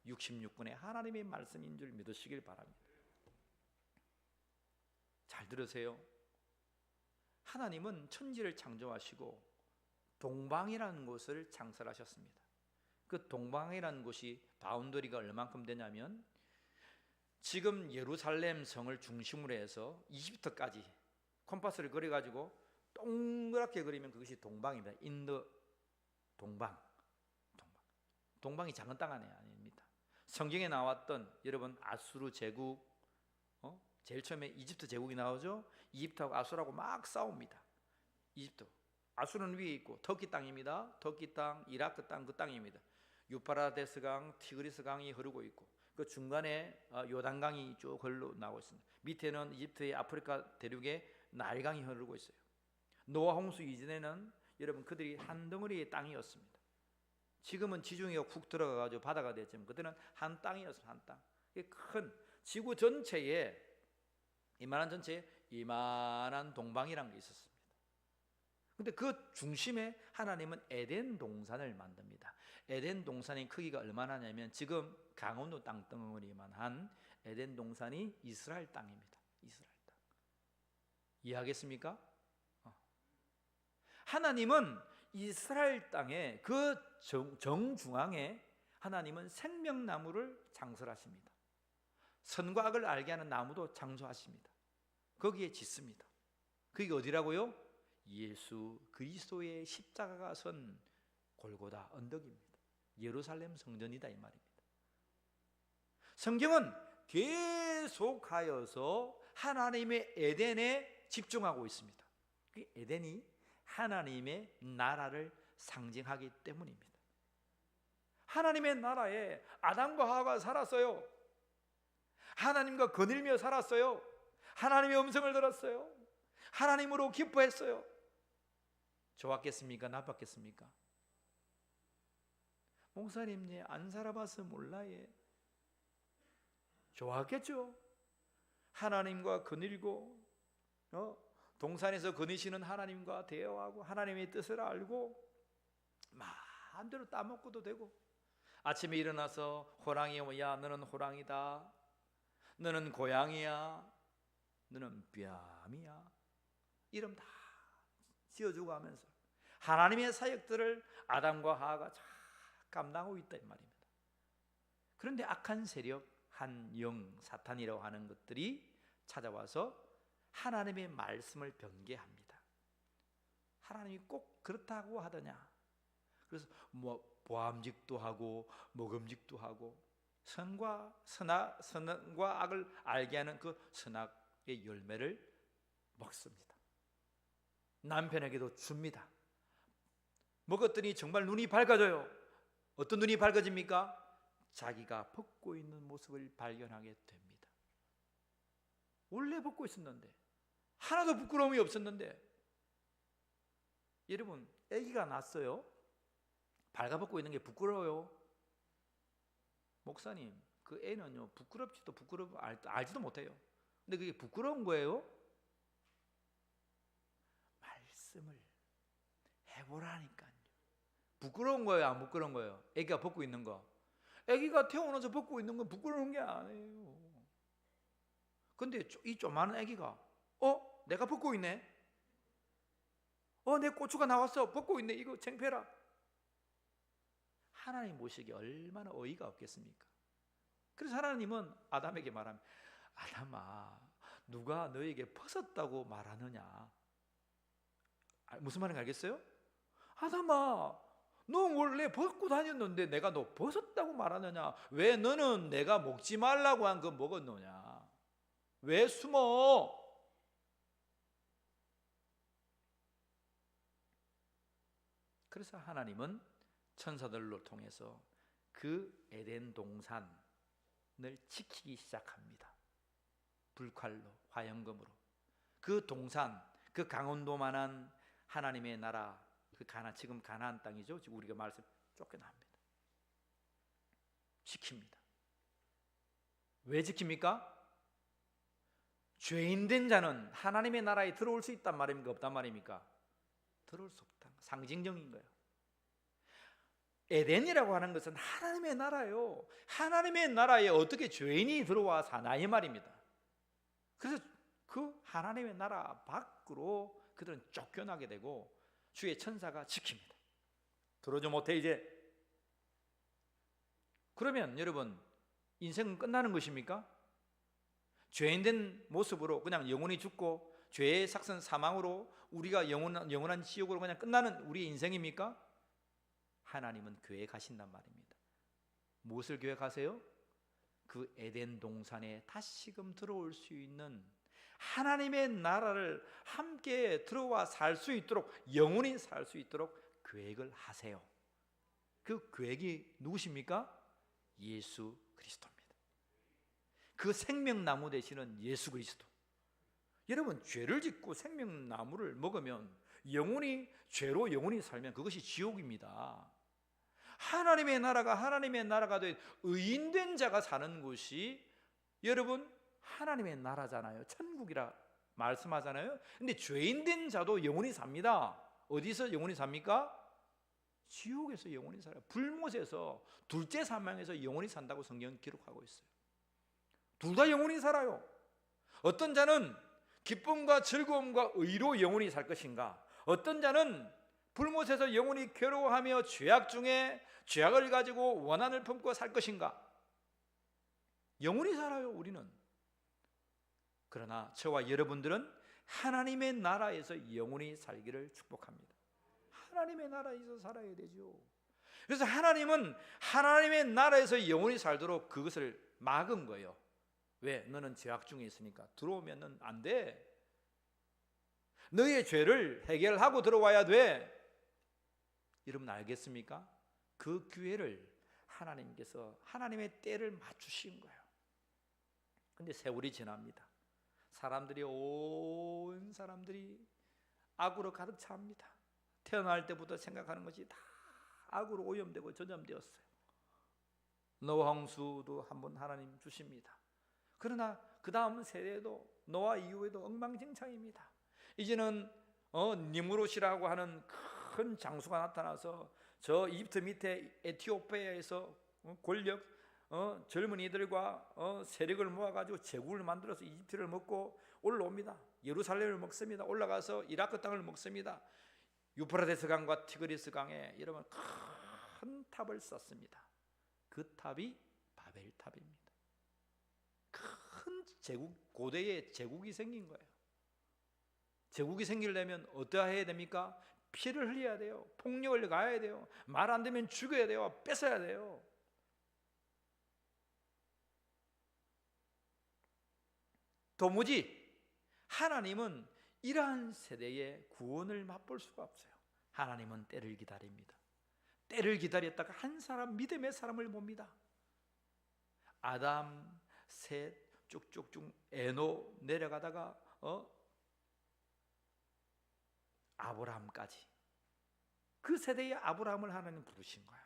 66권의 하나님의 말씀인 줄 믿으시길 바랍니다. 잘 들으세요. 하나님은 천지를 창조하시고 동방이라는 곳을 창설하셨습니다. 그 동방이라는 곳이 바운더리가 얼만큼 되냐면 지금 예루살렘 성을 중심으로 해서 이집트까지 컴파스를 그려가지고 동그랗게 그리면 그것이 동방입니다. 인도 동방. 동방이 작은 땅 아닙니다. 성경에 나왔던 여러분 아수르 제국, 제일 처음에 이집트 제국이 나오죠. 이집트하고 아수르하고 막 싸웁니다. 이집트, 아수르는 위에 있고 터키 땅입니다. 터키 땅, 이라크 땅, 그 땅입니다. 유파라데스 강, 티그리스 강이 흐르고 있고 그 중간에 요단강이 쭉 흘러 나오고 있습니다. 밑에는 이집트의 아프리카 대륙에 나일강이 흐르고 있어요. 노아 홍수 이전에는 여러분 그들이 한 덩어리의 땅이었습니다. 지금은 지중해가 훅 들어가가지고 바다가 됐지만 그때는 한 땅이었습니다. 한 땅. 큰 지구 전체에 이만한 전체에 이만한 동방이라는 게 있었습니다. 근데 그 중심에 하나님은 에덴 동산을 만듭니다. 에덴 동산의 크기가 얼마나 냐면 지금 강원도 땅덩어리만 한 에덴 동산이 이스라엘 땅입니다. 이해하겠습니까? 하나님은 이스라엘 땅에 그 정중앙에 하나님은 생명나무를 장설하십니다. 선과 악을 알게 하는 나무도 장소하십니다. 거기에 짓습니다. 그게 어디라고요? 예수 그리스도의 십자가가 선 골고다 언덕입니다. 예루살렘 성전이다 이 말입니다. 성경은 계속하여서 하나님의 에덴에 집중하고 있습니다. 그 에덴이 하나님의 나라를 상징하기 때문입니다. 하나님의 나라에 아담과 하와가 살았어요. 하나님과 거닐며 살았어요. 하나님의 음성을 들었어요. 하나님으로 기뻐했어요. 좋았겠습니까? 나빴겠습니까? 목사님, 안 살아봐서 몰라요. 좋았겠죠. 하나님과 거닐고 동산에서 거니시는 하나님과 대화하고 하나님의 뜻을 알고 마음대로 따먹고도 되고, 아침에 일어나서 호랑이 오면 야 너는 호랑이다, 너는 고양이야, 너는 뺨이야, 이름 다 지어주고 하면서 하나님의 사역들을 아담과 하와가 잘 감당하고 있다 이 말입니다. 그런데 악한 세력, 한 영, 사탄이라고 하는 것들이 찾아와서 하나님의 말씀을 변개합니다. 하나님이 꼭 그렇다고 하더냐? 그래서 보암직도 하고 먹음직도 하고 선과 악을 알게 하는 그 선악의 열매를 먹습니다. 남편에게도 줍니다. 먹었더니 정말 눈이 밝아져요. 어떤 눈이 밝아집니까? 자기가 벗고 있는 모습을 발견하게 됩니다. 원래 벗고 있었는데, 하나도 부끄러움이 없었는데, 여러분 아기가 낳았어요. 발가벗고 있는 게 부끄러워요? 목사님, 그 애는요 부끄럽지도 알지도 못해요. 근데 그게 부끄러운 거예요? 말씀을 해보라니까요. 부끄러운 거예요, 안 부끄러운 거예요? 애기가 벗고 있는 거. 애기가 태어나서 벗고 있는 건 부끄러운 게 아니에요. 근데 이 조그마한 애기가 내가 벗고 있네, 내 고추가 나왔어, 벗고 있네, 이거 창피해라. 하나님 보시기에 얼마나 어이가 없겠습니까? 그래서 하나님은 아담에게 말합니다. 아담아, 누가 너에게 벗었다고 말하느냐? 무슨 말인지 알겠어요? 아담아, 너 원래 벗고 다녔는데 내가 너 벗었다고 말하느냐? 왜 너는 내가 먹지 말라고 한 거 먹었느냐? 왜 숨어? 그래서 하나님은 천사들로 통해서 그 에덴 동산을 지키기 시작합니다. 불칼로, 화염검으로. 그 동산, 그 강원도만한 하나님의 나라, 그 지금 가나안 땅이죠. 지금 우리가 말씀 쫓겨납니다. 지킵니다. 왜 지킵니까? 죄인된 자는 하나님의 나라에 들어올 수 있단 말입니까? 없단 말입니까? 들어올 수 없다. 상징적인 거예요. 에덴이라고 하는 것은 하나님의 나라예요. 하나님의 나라에 어떻게 죄인이 들어와 사나 이 말입니다. 그래서 그 하나님의 나라 밖으로 그들은 쫓겨나게 되고 주의 천사가 지킵니다. 들어오지 못해 이제. 그러면 여러분, 인생은 끝나는 것입니까? 죄인된 모습으로 그냥 영원히 죽고 죄의 삭선 사망으로 우리가 영원한 지옥으로 그냥 끝나는 우리의 인생입니까? 하나님은 계획하신단 말입니다. 무엇을 계획하세요? 그 에덴 동산에 다시금 들어올 수 있는 하나님의 나라를 함께 들어와 살 수 있도록, 영원히 살 수 있도록 계획을 하세요. 그 계획이 누구십니까? 예수 그리스도입니다. 그 생명나무 되시는 예수 그리스도. 여러분, 죄를 짓고 생명나무를 먹으면 죄로 영원히 살면 그것이 지옥입니다. 하나님의 나라가 된 의인된 자가 사는 곳이 여러분 하나님의 나라잖아요. 천국이라 말씀하잖아요. 근데 죄인된 자도 영원히 삽니다. 어디서 영원히 삽니까? 지옥에서 영원히 살아요. 불못에서, 둘째 사망에서 영원히 산다고 성경은 기록하고 있어요. 둘 다 영원히 살아요. 어떤 자는 기쁨과 즐거움과 의로 영원히 살 것인가? 어떤 자는 불못에서 영원히 괴로워하며 죄악 중에 죄악을 가지고 원한을 품고 살 것인가? 영원히 살아요, 우리는. 그러나 저와 여러분들은 하나님의 나라에서 영원히 살기를 축복합니다. 하나님의 나라에서 살아야 되죠. 그래서 하나님은 하나님의 나라에서 영원히 살도록 그것을 막은 거예요. 왜? 너는 죄악 중에 있으니까 들어오면은 안 돼. 너의 죄를 해결하고 들어와야 돼. 여러분 알겠습니까? 그 기회를 하나님께서 하나님의 때를 맞추신 거예요. 근데 세월이 지납니다. 사람들이 온 사람들이 악으로 가득 찹니다. 태어날 때부터 생각하는 것이 다 악으로 오염되고 전염되었어요. 노아 홍수도 한번 하나님 주십니다. 그러나 그 다음 세대도 노아 이후에도 엉망진창입니다. 이제는 니무롯이라고 하는 큰 장수가 나타나서 저 이집트 밑에 에티오피아에서 권력 젊은이들과 세력을 모아가지고 제국을 만들어서 이집트를 먹고 올라옵니다. 예루살렘을 먹습니다. 올라가서 이라크 땅을 먹습니다. 유프라테스 강과 티그리스 강에 여러분 큰 탑을 쌓습니다. 그 탑이 바벨탑입니다. 큰 제국, 고대의 제국이 생긴 거예요. 제국이 생기려면 어떠해야 됩니까? 피를 흘려야 돼요. 폭력을 가해야 돼요. 말 안 되면 죽여야 돼요. 뺏어야 돼요. 도무지 하나님은 이러한 세대의 구원을 맛볼 수가 없어요. 하나님은 때를 기다립니다. 때를 기다렸다가 한 사람, 믿음의 사람을 봅니다. 아담, 셋, 쭉쭉쭉 에노 내려가다가 아브라함까지 그 세대의 아브라함을 하나님 부르신 거예요.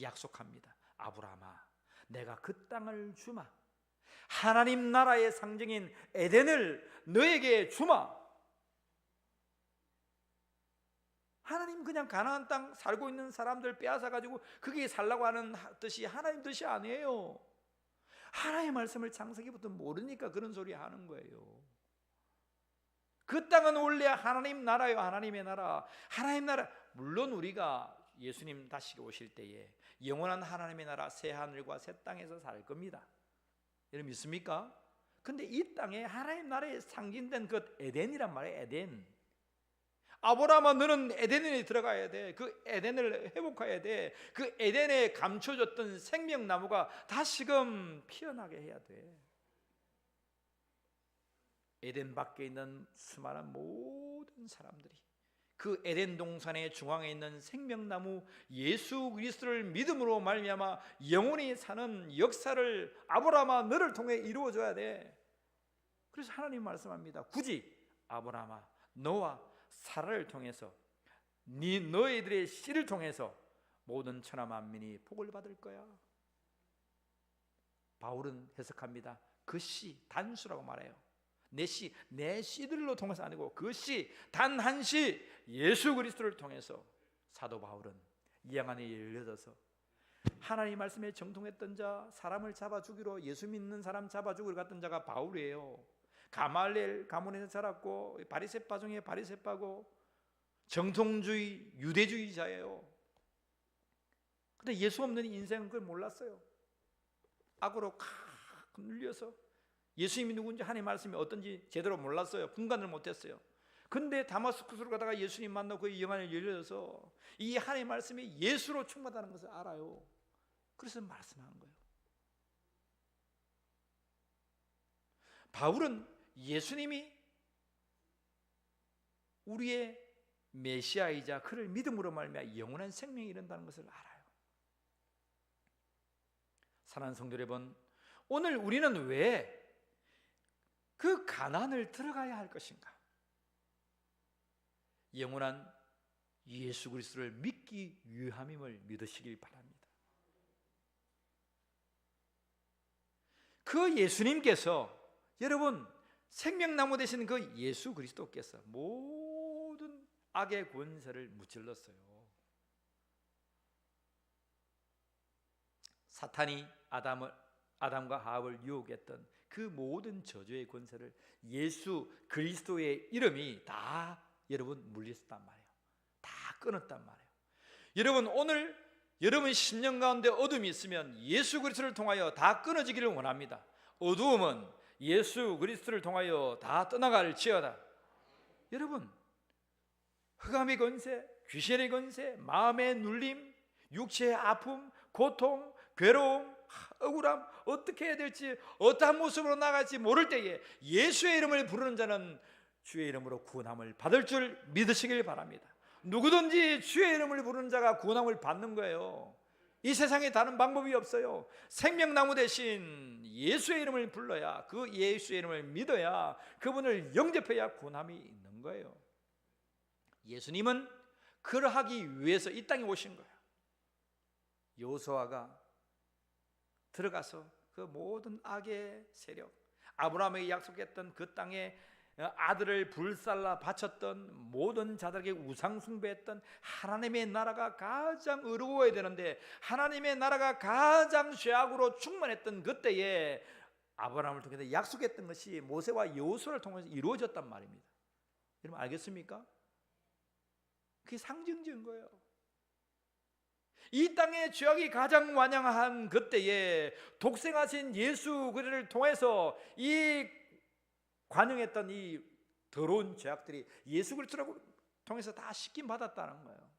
약속합니다. 아브라함아, 내가 그 땅을 주마. 하나님 나라의 상징인 에덴을 너에게 주마. 하나님 그냥 가나안 땅 살고 있는 사람들 빼앗아 가지고 거기에 살라고 하는 뜻이 하나님 뜻이 아니에요. 하나님의 말씀을 창세기부터 모르니까 그런 소리 하는 거예요. 그 땅은 원래 하나님 나라요. 하나님의 나라. 하나님 나라. 물론 우리가 예수님 다시 오실 때에 영원한 하나님의 나라 새 하늘과 새 땅에서 살 겁니다. 여러분 믿습니까? 근데 이 땅에 하나님 나라에 상징된 그 에덴이란 말이에요. 에덴. 아브라함아, 너는 에덴에 들어가야 돼. 그 에덴을 회복해야 돼. 그 에덴에 감춰졌던 생명나무가 다시금 피어나게 해야 돼. 에덴 밖에 있는 수많은 모든 사람들이 그 에덴 동산의 중앙에 있는 생명나무 예수 그리스도를 믿음으로 말미암아 영원히 사는 역사를 아브라함아 너를 통해 이루어져야 돼. 그래서 하나님 말씀합니다. 굳이 아브라함아 너와 사라를 통해서 너희들의 씨를 통해서 모든 천하 만민이 복을 받을 거야. 바울은 해석합니다. 그 씨 단수라고 말해요. 내 씨, 내 씨들로 통해서 아니고 그 씨, 단 한 씨 예수 그리스도를 통해서 사도 바울은 양 안에 열려져서 하나님 말씀에 정통했던 자, 사람을 잡아 죽이러 예수 믿는 사람 잡아 죽이러 갔던 자가 바울이에요. 가말리엘 가문에서 자랐고 바리새파 중에 바리새파고 정통주의 유대주의자예요. 근데 예수 없는 인생은 그걸 몰랐어요. 악으로 칵 눌려서 예수님이 누군지 하나님 말씀이 어떤지 제대로 몰랐어요. 분간을 못했어요. 근데 다마스쿠스로 가다가 예수님 만나고 그 영안을 열려서 이 하나님 말씀이 예수로 충만하다는 것을 알아요. 그래서 말씀한 거예요. 바울은 예수님이 우리의 메시아이자 그를 믿음으로 말미암아 영원한 생명이 이른다는 것을 알아요. 사랑하는 성도 여러분, 오늘 우리는 왜 그 가나안을 들어가야 할 것인가? 영원한 예수 그리스도를 믿기 위함임을 믿으시길 바랍니다. 그 예수님께서 여러분 생명나무 되신 그 예수 그리스도께서 모든 악의 권세를 무찔렀어요. 사탄이 아담과 하와를 유혹했던 그 모든 저주의 권세를 예수 그리스도의 이름이 다 여러분 물렸단 말이에요. 다 끊었단 말이에요. 여러분, 오늘 여러분 심령 가운데 어둠이 있으면 예수 그리스도를 통하여 다 끊어지기를 원합니다. 어두움은 예수 그리스도를 통하여 다 떠나갈지어다. 여러분, 흑암의 권세, 귀신의 권세, 마음의 눌림, 육체의 아픔, 고통, 괴로움, 억울함, 어떻게 해야 될지, 어떠한 모습으로 나갈지 모를 때에 예수의 이름을 부르는 자는 주의 이름으로 구원함을 받을 줄 믿으시길 바랍니다. 누구든지 주의 이름을 부르는 자가 구원함을 받는 거예요. 이 세상에 다른 방법이 없어요. 생명나무 대신 예수의 이름을 불러야, 그 예수의 이름을 믿어야, 그분을 영접해야 구원함이 있는 거예요. 예수님은 그러하기 위해서 이 땅에 오신 거예요. 여호수아가 들어가서 그 모든 악의 세력, 아브라함에게 약속했던 그 땅에 아들을 불살라 바쳤던 모든 자들에게 우상 숭배했던 하나님의 나라가 가장 어려워야 되는데, 하나님의 나라가 가장 죄악으로 충만했던 그때에 아브라함을 통해서 약속했던 것이 모세와 여호수아를 통해서 이루어졌단 말입니다. 여러분 알겠습니까? 그게 상징적인 거예요. 이 땅의 죄악이 가장 완영한 그때에 독생하신 예수 그리스도를 통해서 이 관영했던 이 더러운 죄악들이 예수 그리스도를 통해서 다 씻김 받았다는 거예요.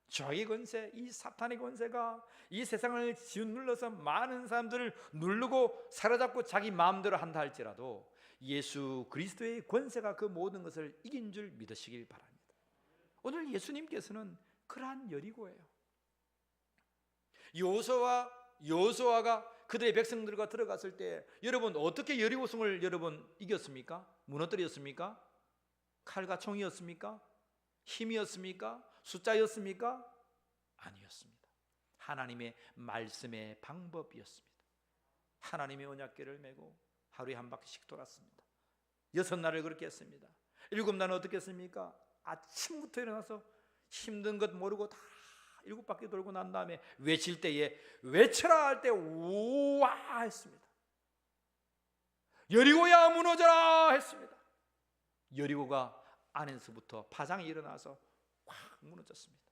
죄악의 권세, 이 사탄의 권세가 이 세상을 짓눌러서 많은 사람들을 누르고 사로잡고 자기 마음대로 한다 할지라도 예수 그리스도의 권세가 그 모든 것을 이긴 줄 믿으시길 바랍니다. 오늘 예수님께서는 그러한 여리고예요. 여호수아가 그들의 백성들과 들어갔을 때 여러분 어떻게 여리고성을 여러분 이겼습니까? 무너뜨렸습니까? 칼과 총이었습니까? 힘이었습니까? 숫자였습니까? 아니었습니다. 하나님의 말씀의 방법이었습니다. 하나님의 언약궤를 메고 하루에 한 바퀴씩 돌았습니다. 6날을 그렇게 했습니다. 7날은 어떻게 했습니까? 아침부터 일어나서 힘든 것 모르고 다 7바퀴 돌고 난 다음에 외칠 때에 외쳐라 할 때 우와 했습니다. 여리고야 무너져라 했습니다. 여리고가 안에서부터 파장이 일어나서 확 무너졌습니다.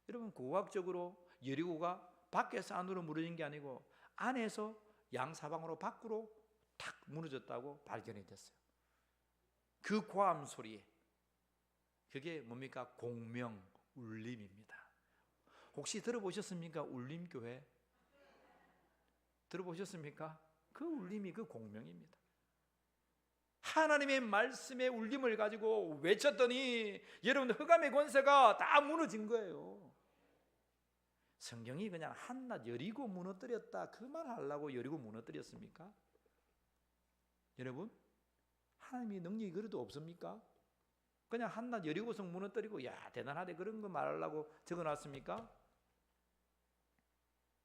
여러분 고고학적으로 여리고가 밖에서 안으로 무너진 게 아니고 안에서 양사방으로 밖으로 탁 무너졌다고 발견이 됐어요. 그 고함 소리에 그게 뭡니까? 공명 울림입니다. 혹시 들어보셨습니까? 울림교회 들어보셨습니까? 그 울림이 그 공명입니다. 하나님의 말씀의 울림을 가지고 외쳤더니 여러분 흑암의 권세가 다 무너진 거예요. 성경이 그냥 한낱 여리고 무너뜨렸다 그 말 하려고 여리고 무너뜨렸습니까? 여러분 하나님의 능력이 그래도 없습니까? 그냥 한낱 여리고성 무너뜨리고 야 대단하대 그런 거 말하려고 적어놨습니까?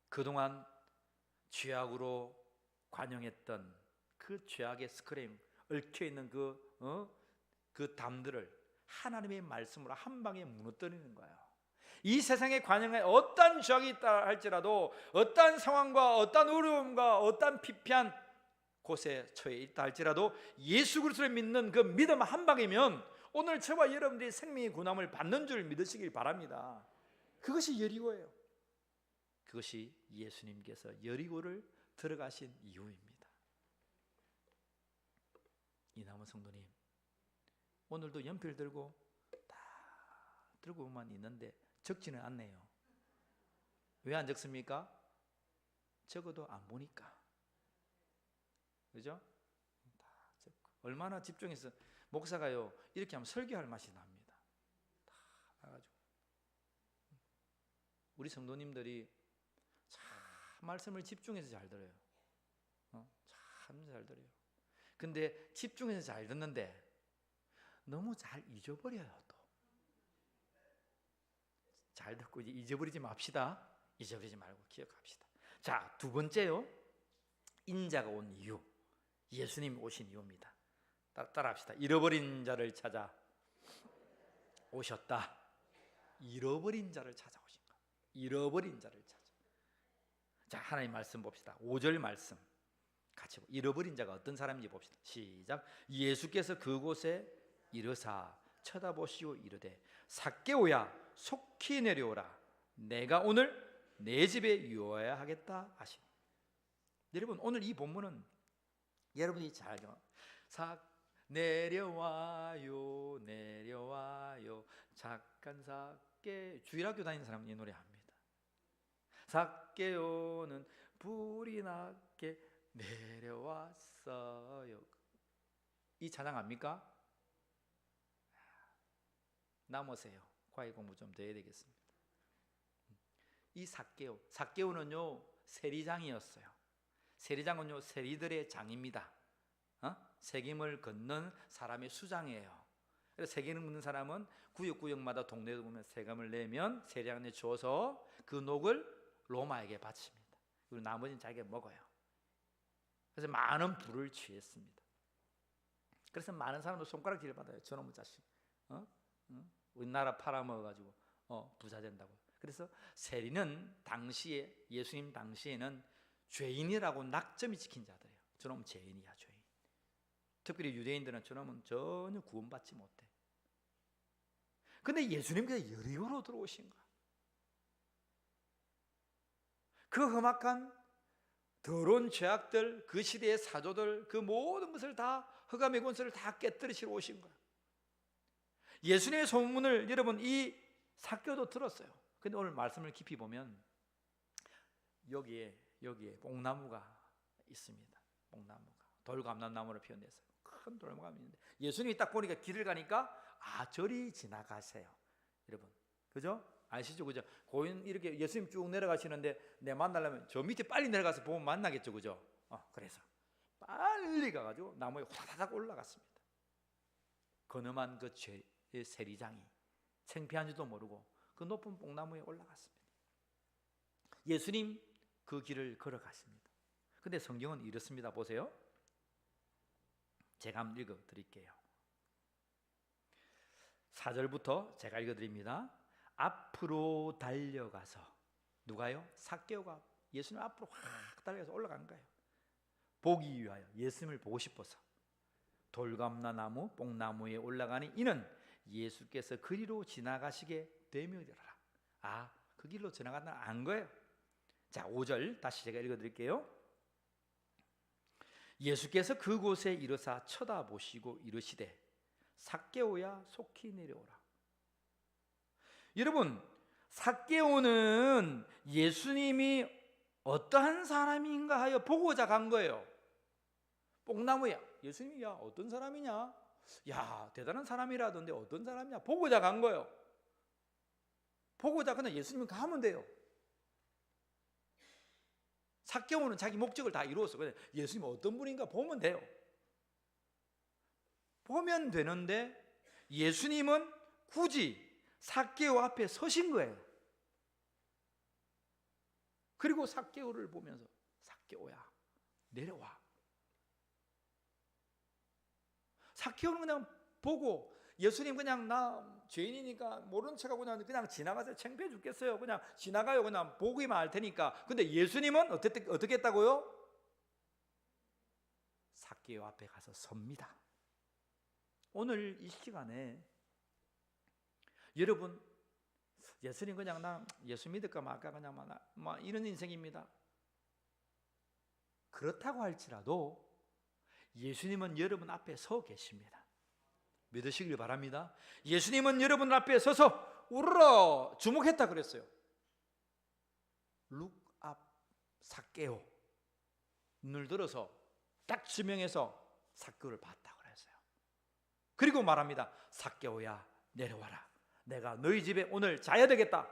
그동안 죄악으로 관영했던 그 죄악의 스크램 얽혀있는 그 담들을 하나님의 말씀으로 한 방에 무너뜨리는 거예요. 이 세상의 관영에 어떤 죄악이 있다 할지라도 어떤 상황과 어떤 어려움과 어떤 피폐한 곳에 처해 있다 할지라도 예수 그리스도를 믿는 그 믿음 한 방이면 오늘 저와 여러분들이 생명의 구원함을 받는 줄 믿으시길 바랍니다. 그것이 여리고예요. 그것이 예수님께서 여리고를 들어가신 이유입니다. 이남은 성도님, 오늘도 연필 들고 다 들고만 있는데 적지는 않네요. 왜 안 적습니까? 적어도 안 보니까. 그죠? 다 적고. 얼마나 집중해서 목사가요 이렇게 하면 설교할 맛이 납니다. 다 나가지고 우리 성도님들이 참 말씀을 집중해서 잘 들어요. 참 잘 들어요. 근데 집중해서 잘 듣는데 너무 잘 잊어버려요. 또 잘 듣고 이제 잊어버리지 맙시다. 잊어버리지 말고 기억합시다. 자, 두 번째요. 인자가 온 이유. 예수님 오신 이유입니다. 따라합시다. 잃어버린 자를 찾아 오셨다. 잃어버린 자를 찾아오신 것. 잃어버린 자를 찾아. 자, 하나님 말씀 봅시다. 5절 말씀 같이 잃어버린 자가 어떤 사람인지 봅시다. 시작. 예수께서 그곳에 이르사 쳐다보시고 이르되 삭개오야 속히 내려오라. 내가 오늘 내 집에 유어야 하겠다 하시니. 여러분 오늘 이 본문은 여러분이 잘 알죠. 내려와요 내려와요 착한 삭개. 주일학교 다니는 사람은 이 노래 합니다. 삭개오는 불이 나게 내려왔어요. 이 찬양 압니까? 남으세요. 과외 공부 좀 더 해야 되겠습니다. 이 삭개오는요 세리장이었어요. 세리장은요 세리들의 장입니다. 세금을 걷는 사람의 수장이에요. 그래서 세금을 걷는 사람은 구역구역마다 동네에 보면 세금을 내면 세리장에 주어서 그 녹을 로마에게 바칩니다. 그리고 나머지는 자기가 먹어요. 그래서 많은 부를 취했습니다. 그래서 많은 사람들 손가락질을 받아요. 저놈의 자식, 우리나라 팔아먹어가지고 부자 된다고. 그래서 세리는 당시에 예수님 당시에는 죄인이라고 낙점이 찍힌 자들이에요. 저놈은 죄인이야, 죄인. 특별히 유대인들은 저놈은 전혀 구원받지 못해. 근데 예수님께서 여리고로 들어오신 거야. 그 험악한 더러운 죄악들, 그 시대의 사조들, 그 모든 것을 다 흑암의 권세를 다 깨뜨리시러 오신 거야. 예수님의 소문을 여러분 이 삭개오도 들었어요. 근데 오늘 말씀을 깊이 보면 여기에 뽕나무가 있습니다. 뽕나무가 돌감람나무를 피워냈어요. 큰 돌감나무가 있는데 예수님이 딱 보니까 길을 가니까 저리 지나가세요. 여러분 그죠? 아시죠? 그죠? 고인 이렇게 예수님 쭉 내려가시는데 내 만나려면 저 밑에 빨리 내려가서 보면 만나겠죠, 그죠? 그래서 빨리 가가지고 나무에 후다닥 올라갔습니다. 거늠한 그 세리장이 창피한지도 모르고 그 높은 뽕나무에 올라갔습니다. 예수님 그 길을 걸어갔습니다. 근데 성경은 이렇습니다. 보세요. 제가 한번 읽어드릴게요. 4절부터 제가 읽어드립니다. 앞으로 달려가서 누가요? 삭개오가 예수님 앞으로 확 달려가서 올라간 거예요. 보기 위하여 예수님을 보고 싶어서 돌감나무 뽕나무에 올라가니 이는 예수께서 그리로 지나가시게 되며니라. 그 길로 지나간다는 안 거예요. 자, 5절 다시 제가 읽어드릴게요. 예수께서 그곳에 이르사 쳐다보시고 이르시되 삭개오야 속히 내려오라. 여러분 삭개오는 예수님이 어떠한 사람인가 하여 보고자 간 거예요. 뽕나무야 예수님이 야 어떤 사람이냐, 야 대단한 사람이라던데 어떤 사람이냐 보고자 간 거예요. 보고자 그냥 예수님 가면 돼요. 삭개오는 자기 목적을 다 이루었어. 그냥 예수님 어떤 분인가 보면 돼요. 보면 되는데 예수님은 굳이 삭개오 앞에 서신 거예요. 그리고 삭개오를 보면서 삭개오야 내려와. 삭개오는 그냥 보고 예수님 그냥 나 죄인이니까 모르는 척하고 그냥 지나가세요. 창피해 죽겠어요. 그냥 지나가요. 그냥 보기만 할 테니까. 근데 예수님은 어떻게 했다고요? 삭개오 앞에 가서 섭니다. 오늘 이 시간에 여러분 예수님 그냥 나 예수 믿을까 말까 그냥 막 이런 인생입니다. 그렇다고 할지라도 예수님은 여러분 앞에 서 계십니다. 믿으시길 바랍니다. 예수님은 여러분 앞에 서서 우르르 주목했다 그랬어요. Look up 삭개오. 눈을 들어서 딱 지명해서 삭개오를 봤다 그랬어요. 그리고 말합니다. 삭개오야 내려와라. 내가 너희 집에 오늘 자야 되겠다.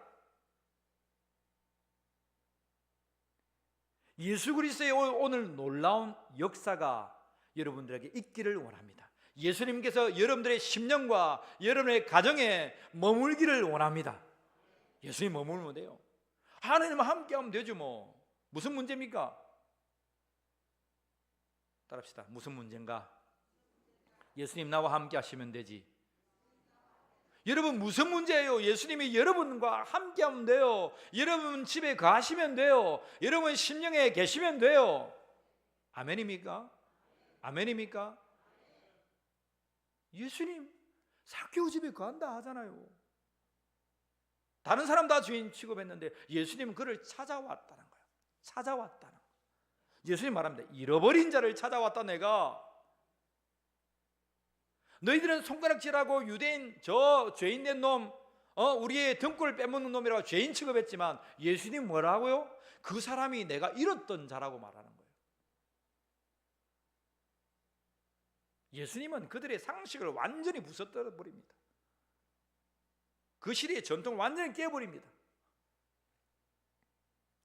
예수 그리스도의 오늘 놀라운 역사가 여러분들에게 있기를 원합니다. 예수님께서 여러분들의 심령과 여러분의 가정에 머물기를 원합니다. 예수님 머물면 돼요. 하나님과 함께하면 되죠. 뭐 무슨 문제입니까? 따라합시다. 무슨 문제인가? 예수님 나와 함께 하시면 되지. 여러분 무슨 문제예요? 예수님이 여러분과 함께하면 돼요. 여러분 집에 가시면 돼요. 여러분 심령에 계시면 돼요. 아멘입니까? 아멘입니까? 예수님 삭개오 집에 간다 하잖아요. 다른 사람 다 죄인 취급했는데 예수님은 그를 찾아왔다는 거예요. 찾아왔다는 거예요. 예수님 말합니다. 잃어버린 자를 찾아왔다 내가. 너희들은 손가락질하고 유대인 저 죄인된 놈, 우리의 등골을 빼먹는 놈이라고 죄인 취급했지만 예수님 뭐라고요? 그 사람이 내가 잃었던 자라고 말하는 거예요. 예수님은 그들의 상식을 완전히 부숴뜨려 버립니다. 그 시대의 전통을 완전히 깨버립니다.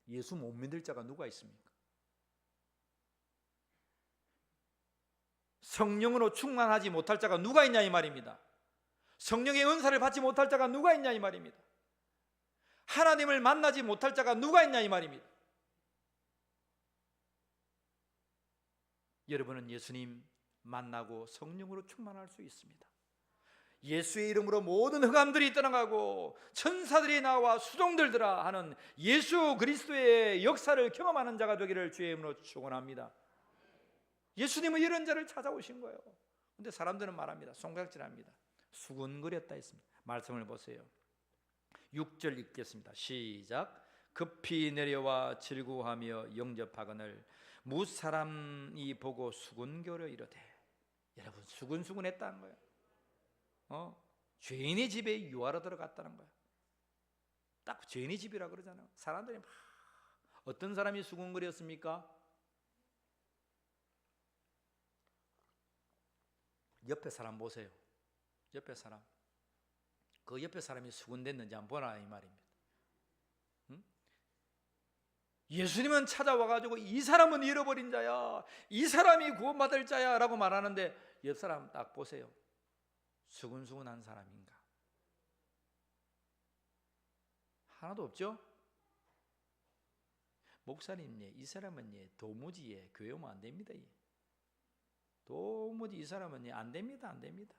예수 못 믿을 자가 누가 있습니까? 성령으로 충만하지 못할 자가 누가 있냐 이 말입니다. 성령의 은사를 받지 못할 자가 누가 있냐 이 말입니다. 하나님을 만나지 못할 자가 누가 있냐 이 말입니다. 여러분은 예수님 만나고 성령으로 충만할 수 있습니다. 예수의 이름으로 모든 흑암들이 떠나가고 천사들이 나와 수종들더라 하는 예수 그리스도의 역사를 경험하는 자가 되기를 주의 이름으로 축원합니다. 예수님은 이런 자를 찾아오신 거예요. 근데 사람들은 말합니다. 손가락질합니다. 수군거렸다 했습니다. 말씀을 보세요. 6절 읽겠습니다. 시작. 급히 내려와 질구하며 영접하거늘 무사람이 보고 수군거려 이르되. 여러분 수군수군했다는 거예요. 죄인의 집에 유하러 들어갔다는 거예요. 딱 죄인의 집이라 그러잖아요. 사람들이 막 어떤 사람이 수군거렸습니까? 옆에 사람 보세요. 옆에 사람. 그 옆에 사람이 수군됐는지 한번 보라 이 말입니다. 예수님은 찾아와가지고 이 사람은 잃어버린 자야, 이 사람이 구원받을 자야 라고 말하는데 옆 사람 딱 보세요. 수군수군한 사람인가? 하나도 없죠? 목사님, 이 사람은 도무지 교회 오면 안 됩니다. 도무지 이 사람은 안 됩니다. 안 됩니다.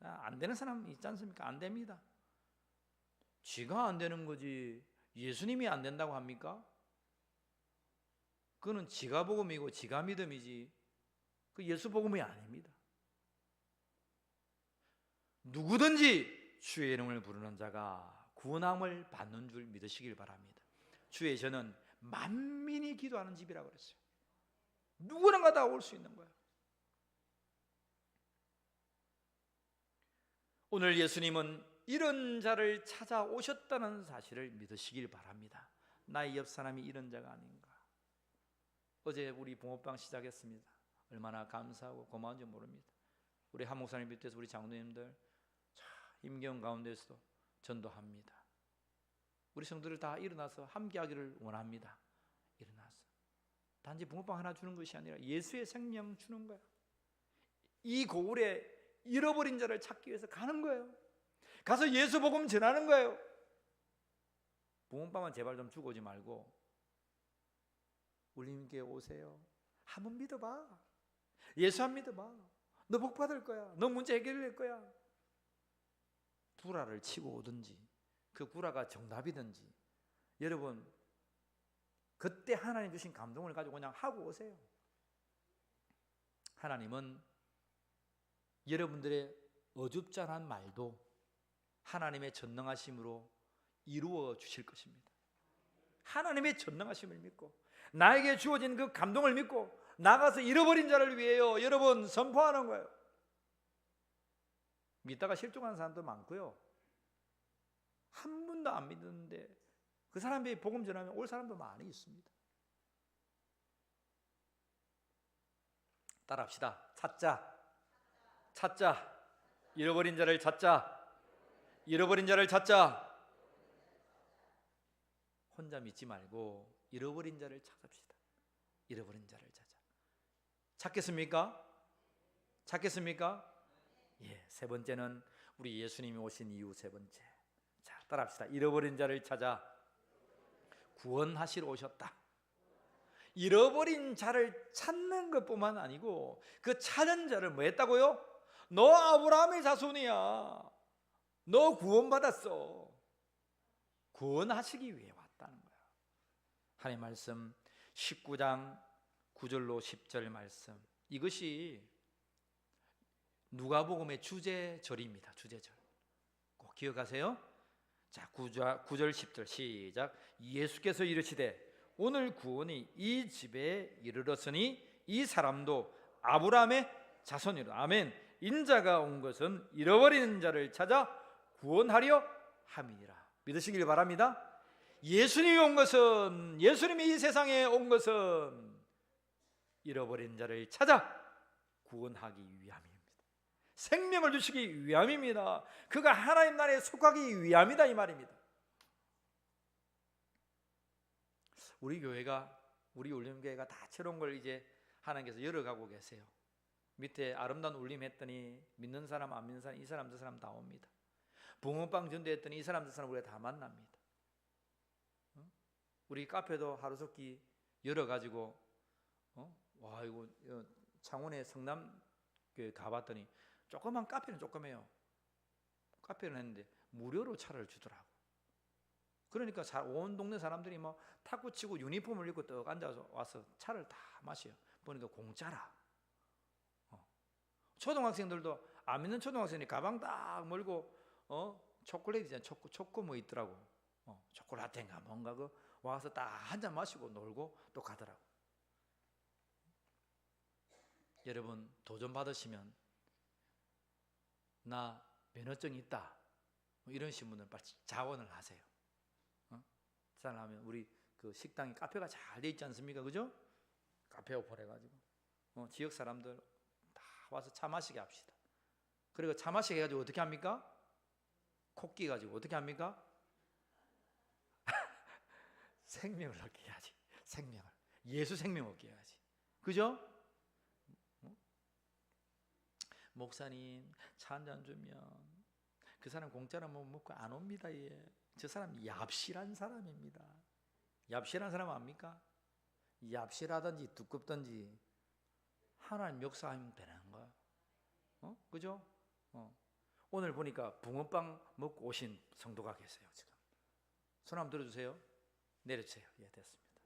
안 되는 사람 있지 않습니까? 안 됩니다. 지가 안 되는 거지 예수님이 안 된다고 합니까? 그거는 지가 복음이고 지가 믿음이지 그 예수 복음이 아닙니다. 누구든지 주의 이름을 부르는 자가 구원함을 받는 줄 믿으시길 바랍니다. 주의 저는 만민이 기도하는 집이라고 그랬어요. 누구나 다 올 수 있는 거예요. 오늘 예수님은 이런 자를 찾아오셨다는 사실을 믿으시길 바랍니다. 나의 옆 사람이 이런 자가 아닌가. 어제 우리 붕어빵 시작했습니다. 얼마나 감사하고 고마운지 모릅니다. 우리 한 목사님 밑에서 우리 장로님들 힘겨운 가운데서도 전도합니다. 우리 성도들 다 일어나서 함께하기를 원합니다. 일어나서 단지 붕어빵 하나 주는 것이 아니라 예수의 생명 주는 거예요. 이 고울에 잃어버린 자를 찾기 위해서 가는 거예요. 가서 예수 복음 전하는 거예요. 붕어빵만 제발 좀 주고 오지 말고 우리님께 오세요. 한번 믿어봐. 예수 한 믿어봐. 너 복 받을 거야. 너 문제 해결될 거야. 구라를 치고 오든지 그 구라가 정답이든지 여러분 그때 하나님 주신 감동을 가지고 그냥 하고 오세요. 하나님은 여러분들의 어줍잖은 말도 하나님의 전능하심으로 이루어 주실 것입니다. 하나님의 전능하심을 믿고 나에게 주어진 그 감동을 믿고 나가서 잃어버린 자를 위해요 여러분 선포하는 거예요. 믿다가 실종하는 사람도 많고요. 한 번도 안 믿었는데 그 사람이 복음 전하면 올 사람도 많이 있습니다. 따라합시다. 찾자. 잃어버린 자를 찾자. 잃어버린 자를 찾자. 혼자 믿지 말고 잃어버린 자를 찾읍시다. 잃어버린 자를 찾아. 찾겠습니까? 찾겠습니까? 예, 세 번째는 우리 예수님이 오신 이유 세 번째. 자, 따라합시다. 잃어버린 자를 찾아 구원하시러 오셨다. 잃어버린 자를 찾는 것뿐만 아니고 그 찾은 자를 뭐 했다고요? 너 아브라함의 자손이야. 너 구원받았어. 구원하시기 위해 왔다는 거야. 하나님 말씀 19장 9절로 10절 말씀, 이것이 누가복음의 주제절입니다. 주제절 꼭 기억하세요. 자, 9절 10절 시작. 예수께서 이르시되 오늘 구원이 이 집에 이르렀으니 이 사람도 아브라함의 자손이라. 아멘. 인자가 온 것은 잃어버리는 자를 찾아 구원하려 함이니라. 믿으시길 바랍니다. 예수님이 온 것은, 예수님이 이 세상에 온 것은 잃어버린 자를 찾아 구원하기 위함입니다. 생명을 주시기 위함입니다. 그가 하나님 나라에 속하기 위함이다, 이 말입니다. 우리 교회가, 우리 울림교회가 다채로운 걸 이제 하나님께서 열어가고 계세요. 밑에 아름다운 울림 했더니 믿는 사람 안 믿는 사람, 이 사람 저 사람 다 옵니다. 붕어빵 전도했더니 이 사람 저 사람 우리가 다 만납니다. 우리 카페도 하루속히 열어가지고 와, 이거 창원에 성남 가봤더니 조그만 카페는 조그매요. 카페를 했는데 무료로 차를 주더라고. 그러니까 온 동네 사람들이 뭐 탁구 치고 유니폼을 입고 떡 앉아서 와서 차를 다 마셔요. 보니까 공짜라. 초등학생들도 안 믿는 초등학생이 가방 딱 몰고 초콜릿이잖아요. 초코 뭐 있더라고. 초콜라테인가 뭔가 그 와서 딱 한 잔 마시고 놀고 또 가더라고. 여러분 도전 받으시면 나 면허증 있다 뭐 이러신 분들 빨리 자원을 하세요. 자원하면 우리 그 식당이 카페가 잘 돼 있지 않습니까? 그죠? 카페 오픈해가지고 지역 사람들 다 와서 차 마시게 합시다. 그리고 차 마시게 해가지고 어떻게 합니까? 코끼 가지고 어떻게 합니까? 생명을 얻게 해야지. 생명을, 예수 생명 얻게 해야지. 그죠? 목사님 차 한 잔 주면 그 사람 공짜로 못 먹고 안 옵니다. 예. 저 사람 얍실한 사람입니다. 얍실한 사람 압니까? 얍실하든지 두껍든지 하나님 역사하면 되는 거야. 그죠? 오늘 보니까 붕어빵 먹고 오신 성도가 계세요. 지금 손 한번 들어주세요. 내려주세요. 예, 됐습니다.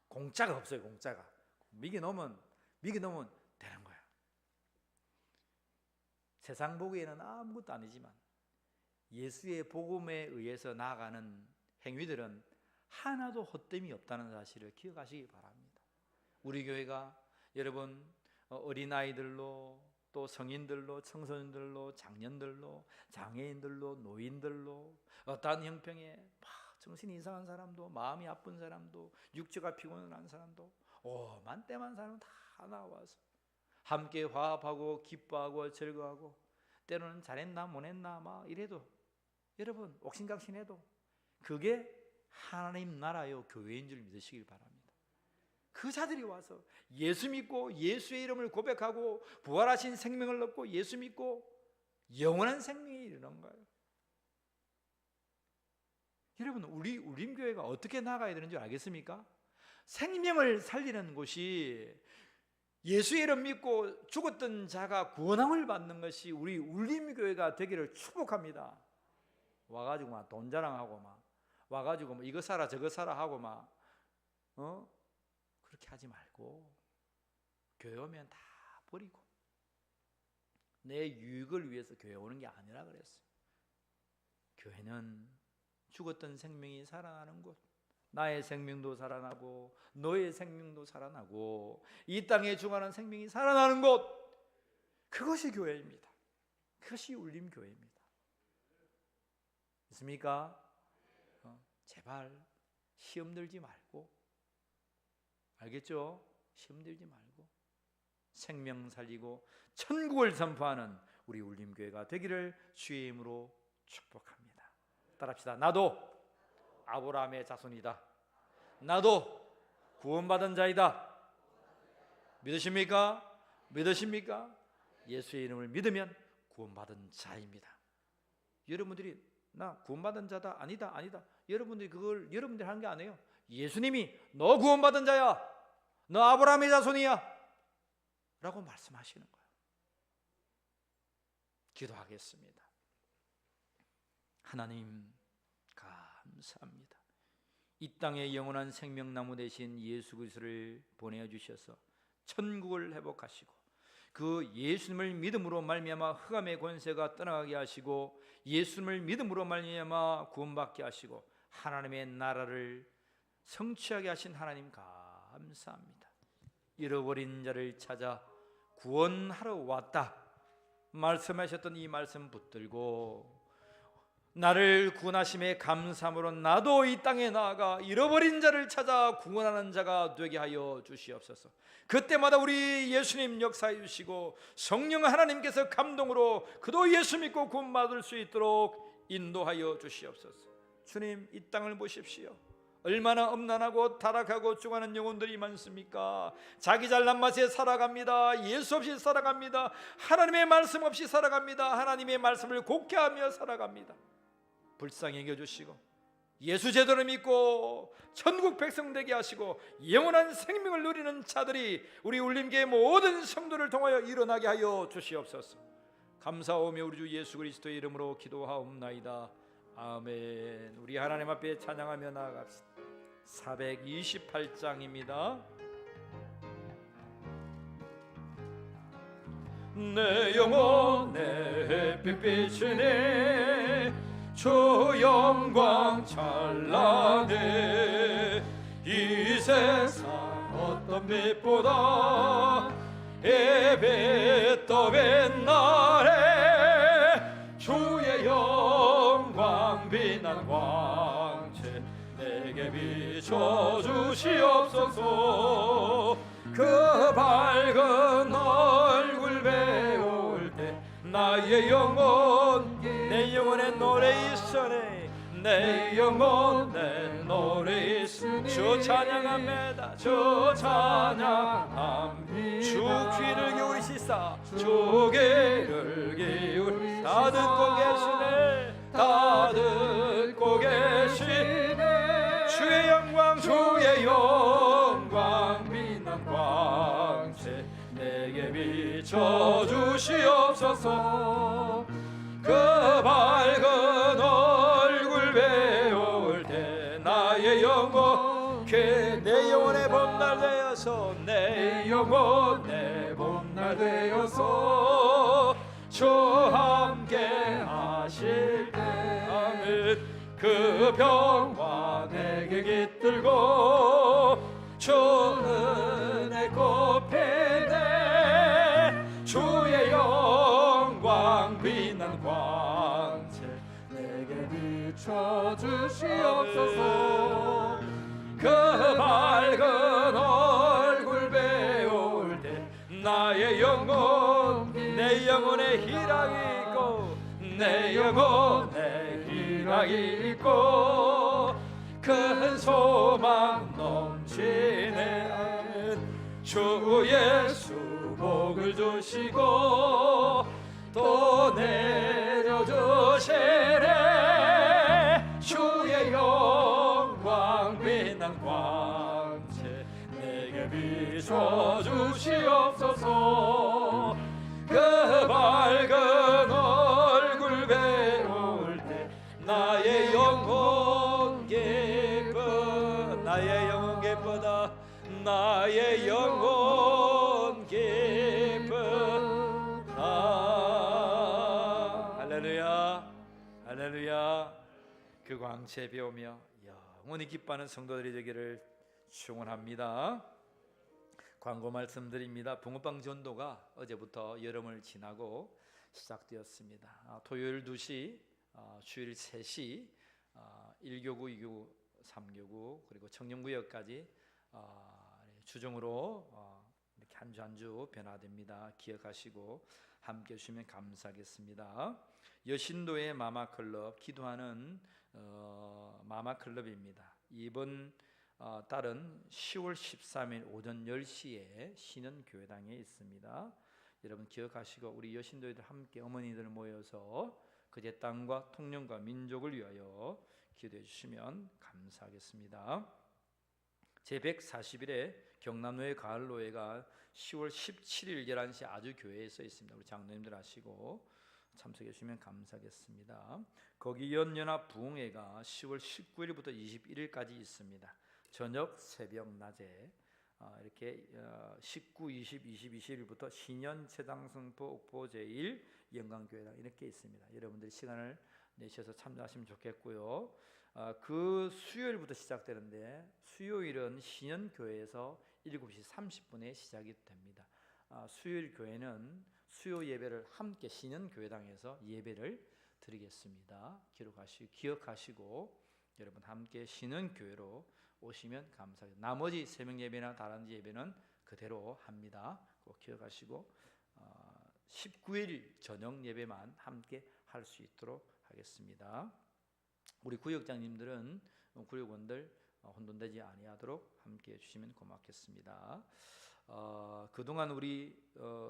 공짜가 없어요. 공짜가 미기 넣으면 되는 거예요. 세상 보기에는 아무것도 아니지만 예수의 복음에 의해서 나아가는 행위들은 하나도 헛됨이 없다는 사실을 기억하시기 바랍니다. 우리 교회가 여러분 어린아이들로 또 성인들로 청소년들로 장년들로 장애인들로 노인들로 어떠한 형평에 정신이 이상한 사람도 마음이 아픈 사람도 육체가 피곤한 사람도 오만 때만 사람 다 나와서 함께 화합하고 기뻐하고 즐거워하고 때로는 잘했나 못했나 막 이래도 여러분 옥신각신해도 그게 하나님 나라요 교회인 줄 믿으시길 바랍니다. 그 자들이 와서 예수 믿고 예수의 이름을 고백하고 부활하신 생명을 얻고 예수 믿고 영원한 생명이 이르는 거예요. 여러분 우리 울림교회가 어떻게 나가야 되는 줄 알겠습니까? 생명을 살리는 곳이 예수의 이름 믿고 죽었던 자가 구원함을 받는 것이 우리 울림교회가 되기를 축복합니다. 와가지고 막 돈 자랑하고 막 와가지고 뭐 이거 사라 저거 사라 하고 막 그렇게 하지 말고 교회 오면 다 버리고 내 유익을 위해서 교회 오는 게 아니라 그랬어요. 교회는 죽었던 생명이 살아나는 곳, 나의 생명도 살아나고 너의 생명도 살아나고 이 땅에 죽어가는 생명이 살아나는 곳, 그것이 교회입니다. 그것이 울림교회입니다. 있습니까? 제발 시험 들지 말고, 알겠죠? 시험 들지 말고 생명 살리고 천국을 선포하는 우리 울림교회가 되기를 주의 이름으로 축복합니다. 따라합시다. 나도 아브라함의 자손이다. 나도 구원받은 자이다. 믿으십니까? 믿으십니까? 예수의 이름을 믿으면 구원받은 자입니다. 여러분들이 나 구원받은 자다 아니다 여러분들이 그걸 여러분들이 하는 게 아니에요. 예수님이 너 구원받은 자야, 너 아브라함의 자손이야 라고 말씀하시는 거예요. 기도하겠습니다. 하나님 감사합니다. 이 땅에 영원한 생명나무 대신 예수 그리스도를 보내주셔서 천국을 회복하시고 그 예수님을 믿음으로 말미암아 흑암의 권세가 떠나가게 하시고 예수님을 믿음으로 말미암아 구원받게 하시고 하나님의 나라를 성취하게 하신 하나님 감사합니다. 잃어버린 자를 찾아 구원하러 왔다 말씀하셨던 이 말씀 붙들고 나를 구원하심에 감사함으로 나도 이 땅에 나아가 잃어버린 자를 찾아 구원하는 자가 되게 하여 주시옵소서. 그때마다 우리 예수님 역사해 주시고 성령 하나님께서 감동으로 그도 예수 믿고 구원받을 수 있도록 인도하여 주시옵소서. 주님, 이 땅을 보십시오. 얼마나 엄난하고 타락하고 죽어가는 영혼들이 많습니까? 자기 잘난 맛에 살아갑니다. 예수 없이 살아갑니다. 하나님의 말씀 없이 살아갑니다. 하나님의 말씀을 곡해하며 살아갑니다. 불쌍히 여겨주시고 예수 제대로 믿고 천국 백성 되게 하시고 영원한 생명을 누리는 자들이 우리 울림교회 모든 성도를 통하여 일어나게 하여 주시옵소서. 감사하오며 우리 주 예수 그리스도의 이름으로 기도하옵나이다. 아멘. 우리 하나님 앞에 찬양하며 나아갑시다. 428장입니다. 내 영혼에 햇빛 비치네 주 영광 찬란해 이 세상 어떤 빛보다 예배 떠빈 날에 주의 영광 빛난 광채 내게 비춰주시옵소서. 그 밝은 얼굴 배울 때 나의 영혼 내 영혼에 노래 있으네 내 영혼에 노래 있으니 주 찬양합니다. 주 찬양합니다. 주 귀를 기울이시사 주 귀를 기울이시사 다 듣고 계시네 다 듣고 계시네 주의 영광 주의 영광 빛난 광채 내게 비춰주시옵소서. 그 밝은 얼굴 배울 때 나의 영혼 내 영혼의 봄날 되어서 내 영혼의 봄날 되어서 주 함께 하실 때 아멘. 그 평화 내게 깃들고 주 은혜 꽃피네 주의 영광 빛난 광채 내게 비춰주시옵소서. 그 밝은 얼굴 배울 때 나의 영혼 내 영혼에 희락이 있고 내 영혼에 희락이 있고 큰 소망 넘치네 주 예수 복을 주시고 또 내려주시네 주의 영광 빛난 광채 내게 비춰주시옵소서. 그 밝은 얼굴 배울 때 나의 영혼 기뻐 나의 영혼 기쁘다 나의 영혼 기쁘다. 할렐루야 할렐루야. 그 광채 배우며 영원히 기뻐하는 성도들이 되기를 축원합니다. 광고 말씀드립니다. 붕어빵 전도가 어제부터 여름을 지나고 시작되었습니다. 토요일 2시, 주일 3시, 1교구, 2교구, 3교구 그리고 청년구역까지 주중으로 이렇게 한 주 한 주 변화됩니다. 기억하시고 함께 해주시면 감사하겠습니다. 여신도의 마마클럽 기도하는 마마클럽입니다. 이번 달은 10월 13일 오전 10시에 신현교회당에 있습니다. 여러분 기억하시고 우리 여신도들 함께 어머니들 모여서 그제 땅과 통영과 민족을 위하여 기도해 주시면 감사하겠습니다. 제141회 경남노회 가을노회가 10월 17일 11시 아주 교회에 써 있습니다. 우리 장로님들 하시고 참석해 주시면 감사하겠습니다. 거기 연연합 부흥회가 10월 19일부터 21일까지 있습니다. 저녁, 새벽, 낮에 이렇게 19, 20, 21일부터 신현 세당성포 옥포 제1 영광교회당 이렇게 있습니다. 여러분들이 시간을 내셔서 참여하시면 좋겠고요. 그 수요일부터 시작되는데 수요일은 신현교회에서 7시 30분에 시작이 됩니다. 수요일 교회는 수요 예배를 함께 신현교회당에서 예배를 드리겠습니다. 기억하시고 여러분 함께 신현교회로 오시면 감사하겠습니다. 나머지 새벽 예배나 다른 예배는 그대로 합니다. 꼭 기억하시고 19일 저녁 예배만 함께 할 수 있도록 하겠습니다. 우리 구역장님들은 구역원들 혼돈되지 아니하도록 함께 해주시면 고맙겠습니다. 그동안 우리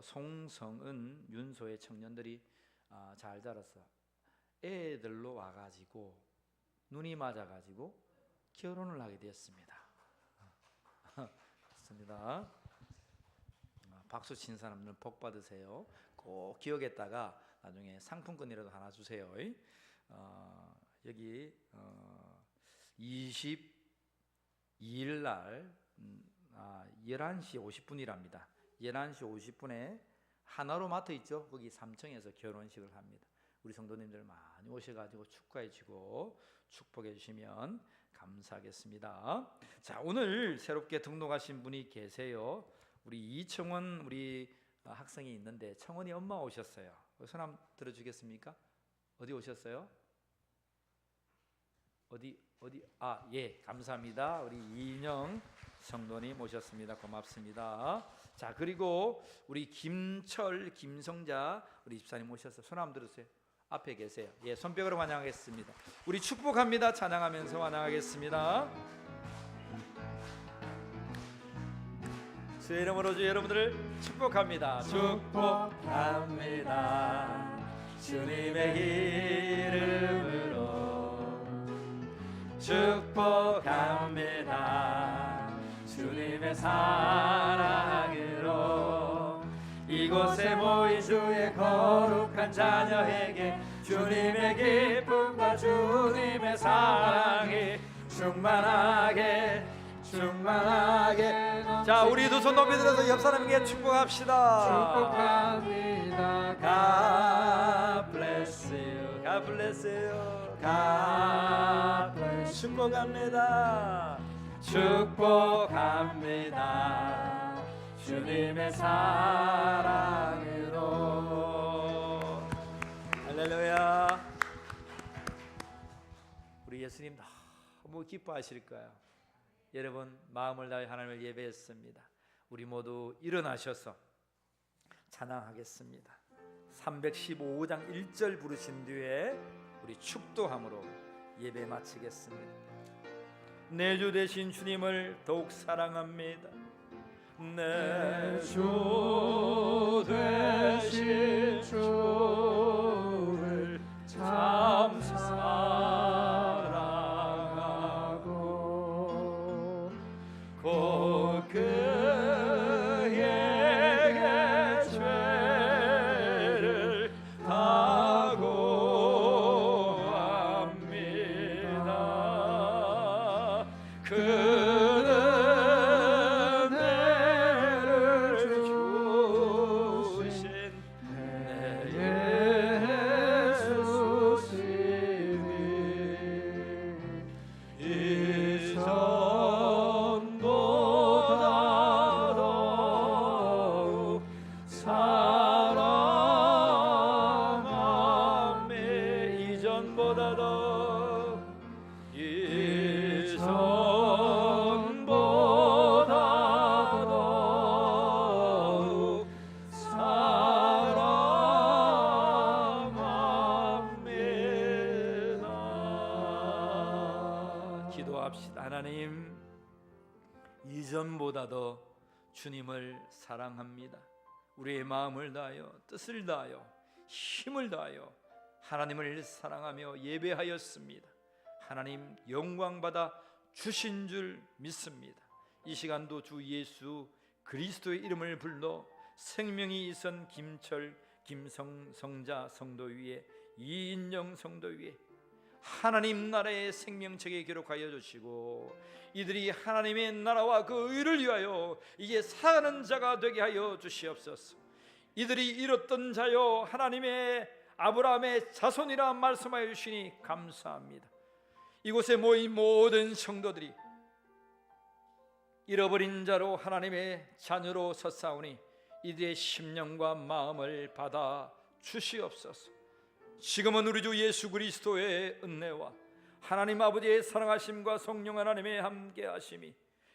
송성은 윤소의 청년들이 잘 자라서 애들로 와가지고 눈이 맞아가지고 결혼을 하게 되었습니다. 좋습니다. 박수 친 사람들 복 받으세요. 꼭 기억했다가 나중에 상품권이라도 하나 주세요. 여기 22일 날 11시 50분이랍니다. 11시 50분에 하나로마트 있죠? 거기 3층에서 결혼식을 합니다. 우리 성도님들 많이 오셔가지고 축하해 주시고 축복해 주시면 감사하겠습니다. 자, 오늘 새롭게 등록하신 분이 계세요. 우리 이청원 우리 학생이 있는데 청원이 엄마 오셨어요. 손 한번 들어주겠습니까? 어디 오셨어요? 어디? 예, 감사합니다. 우리 이인영 성도님 오셨습니다. 고맙습니다. 자, 그리고 우리 김철, 김성자 우리 집사님 오셨어요. 손 한번 들으세요. 앞에 계세요. 예, 손뼉으로 환영하겠습니다. 우리 축복합니다. 찬양하면서 환영하겠습니다. 주의 이름으로 주 여러분들을 축복합니다. 축복합니다. 주님의 이름으로 축복합니다. 주님의 사랑으로 이곳에 모인 주의 거룩한 자녀에게 주님의 기쁨과 주님의 사랑이 충만하게 자, 우리 두 손 높이 들어서 옆 사람에게 축복합시다. 축복합니다. God bless you. God bless you. God bless you. 축복합니다. 축복합니다. 주님의 사랑으로. 할렐루야. 우리 예수님 너무 기뻐하실 거예요. 여러분 마음을 다해 하나님을 예배했습니다. 우리 모두 일어나셔서 찬양하겠습니다. 315장 1절 부르신 뒤에 우리 축도함으로 예배 마치겠습니다. 내 주 되신 주님을 더욱 사랑합니다. 내 주 되신 주를 참 사랑하고 곧 그에게 죄를 다고합니다. 그는 은혜를 주신 내 예수시니 이전보다 더욱 사랑하며 이전보다 더욱 사랑합니다. 기도합시다. 하나님, 이전보다 더 주님을 사랑합니다. 우리의 마음을 다하여 뜻을 다하여 힘을 다하여 하나님을 사랑하며 예배하였습니다. 하나님 영광 받아 주신 줄 믿습니다. 이 시간도 주 예수 그리스도의 이름을 불러 생명이 있은 김철, 김성자 성도 위에, 이인영 성도 위에 하나님 나라의 생명책에 기록하여 주시고, 이들이 하나님의 나라와 그 의를 위하여 이제 사는 자가 되게 하여 주시옵소서. 이들이 잃었던 자여 하나님의 아브라함의 자손이라 말씀하여 주시니 감사합니다. 이곳에 모인 모든 성도들이 잃어버린 자로 하나님의 자녀로 섰사오니 이들의 심령과 마음을 받아 주시옵소서. 지금은 우리 주 예수 그리스도의 은혜와 하나님 아버지의 사랑하심과 성령 하나님의 함께하심이,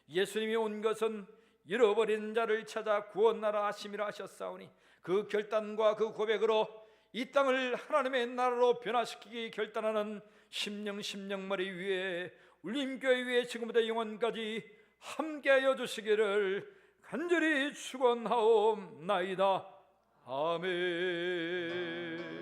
예수님이 온 것은 잃어버린 자를 찾아 구원하라 하심이라 하셨사오니 그 결단과 그 고백으로 이 땅을 하나님의 나라로 변화시키기 결단하는 심령머리 위에, 울림교회 위에 지금부터 영원까지 함께하여 주시기를 간절히 축원하옵나이다. 아멘.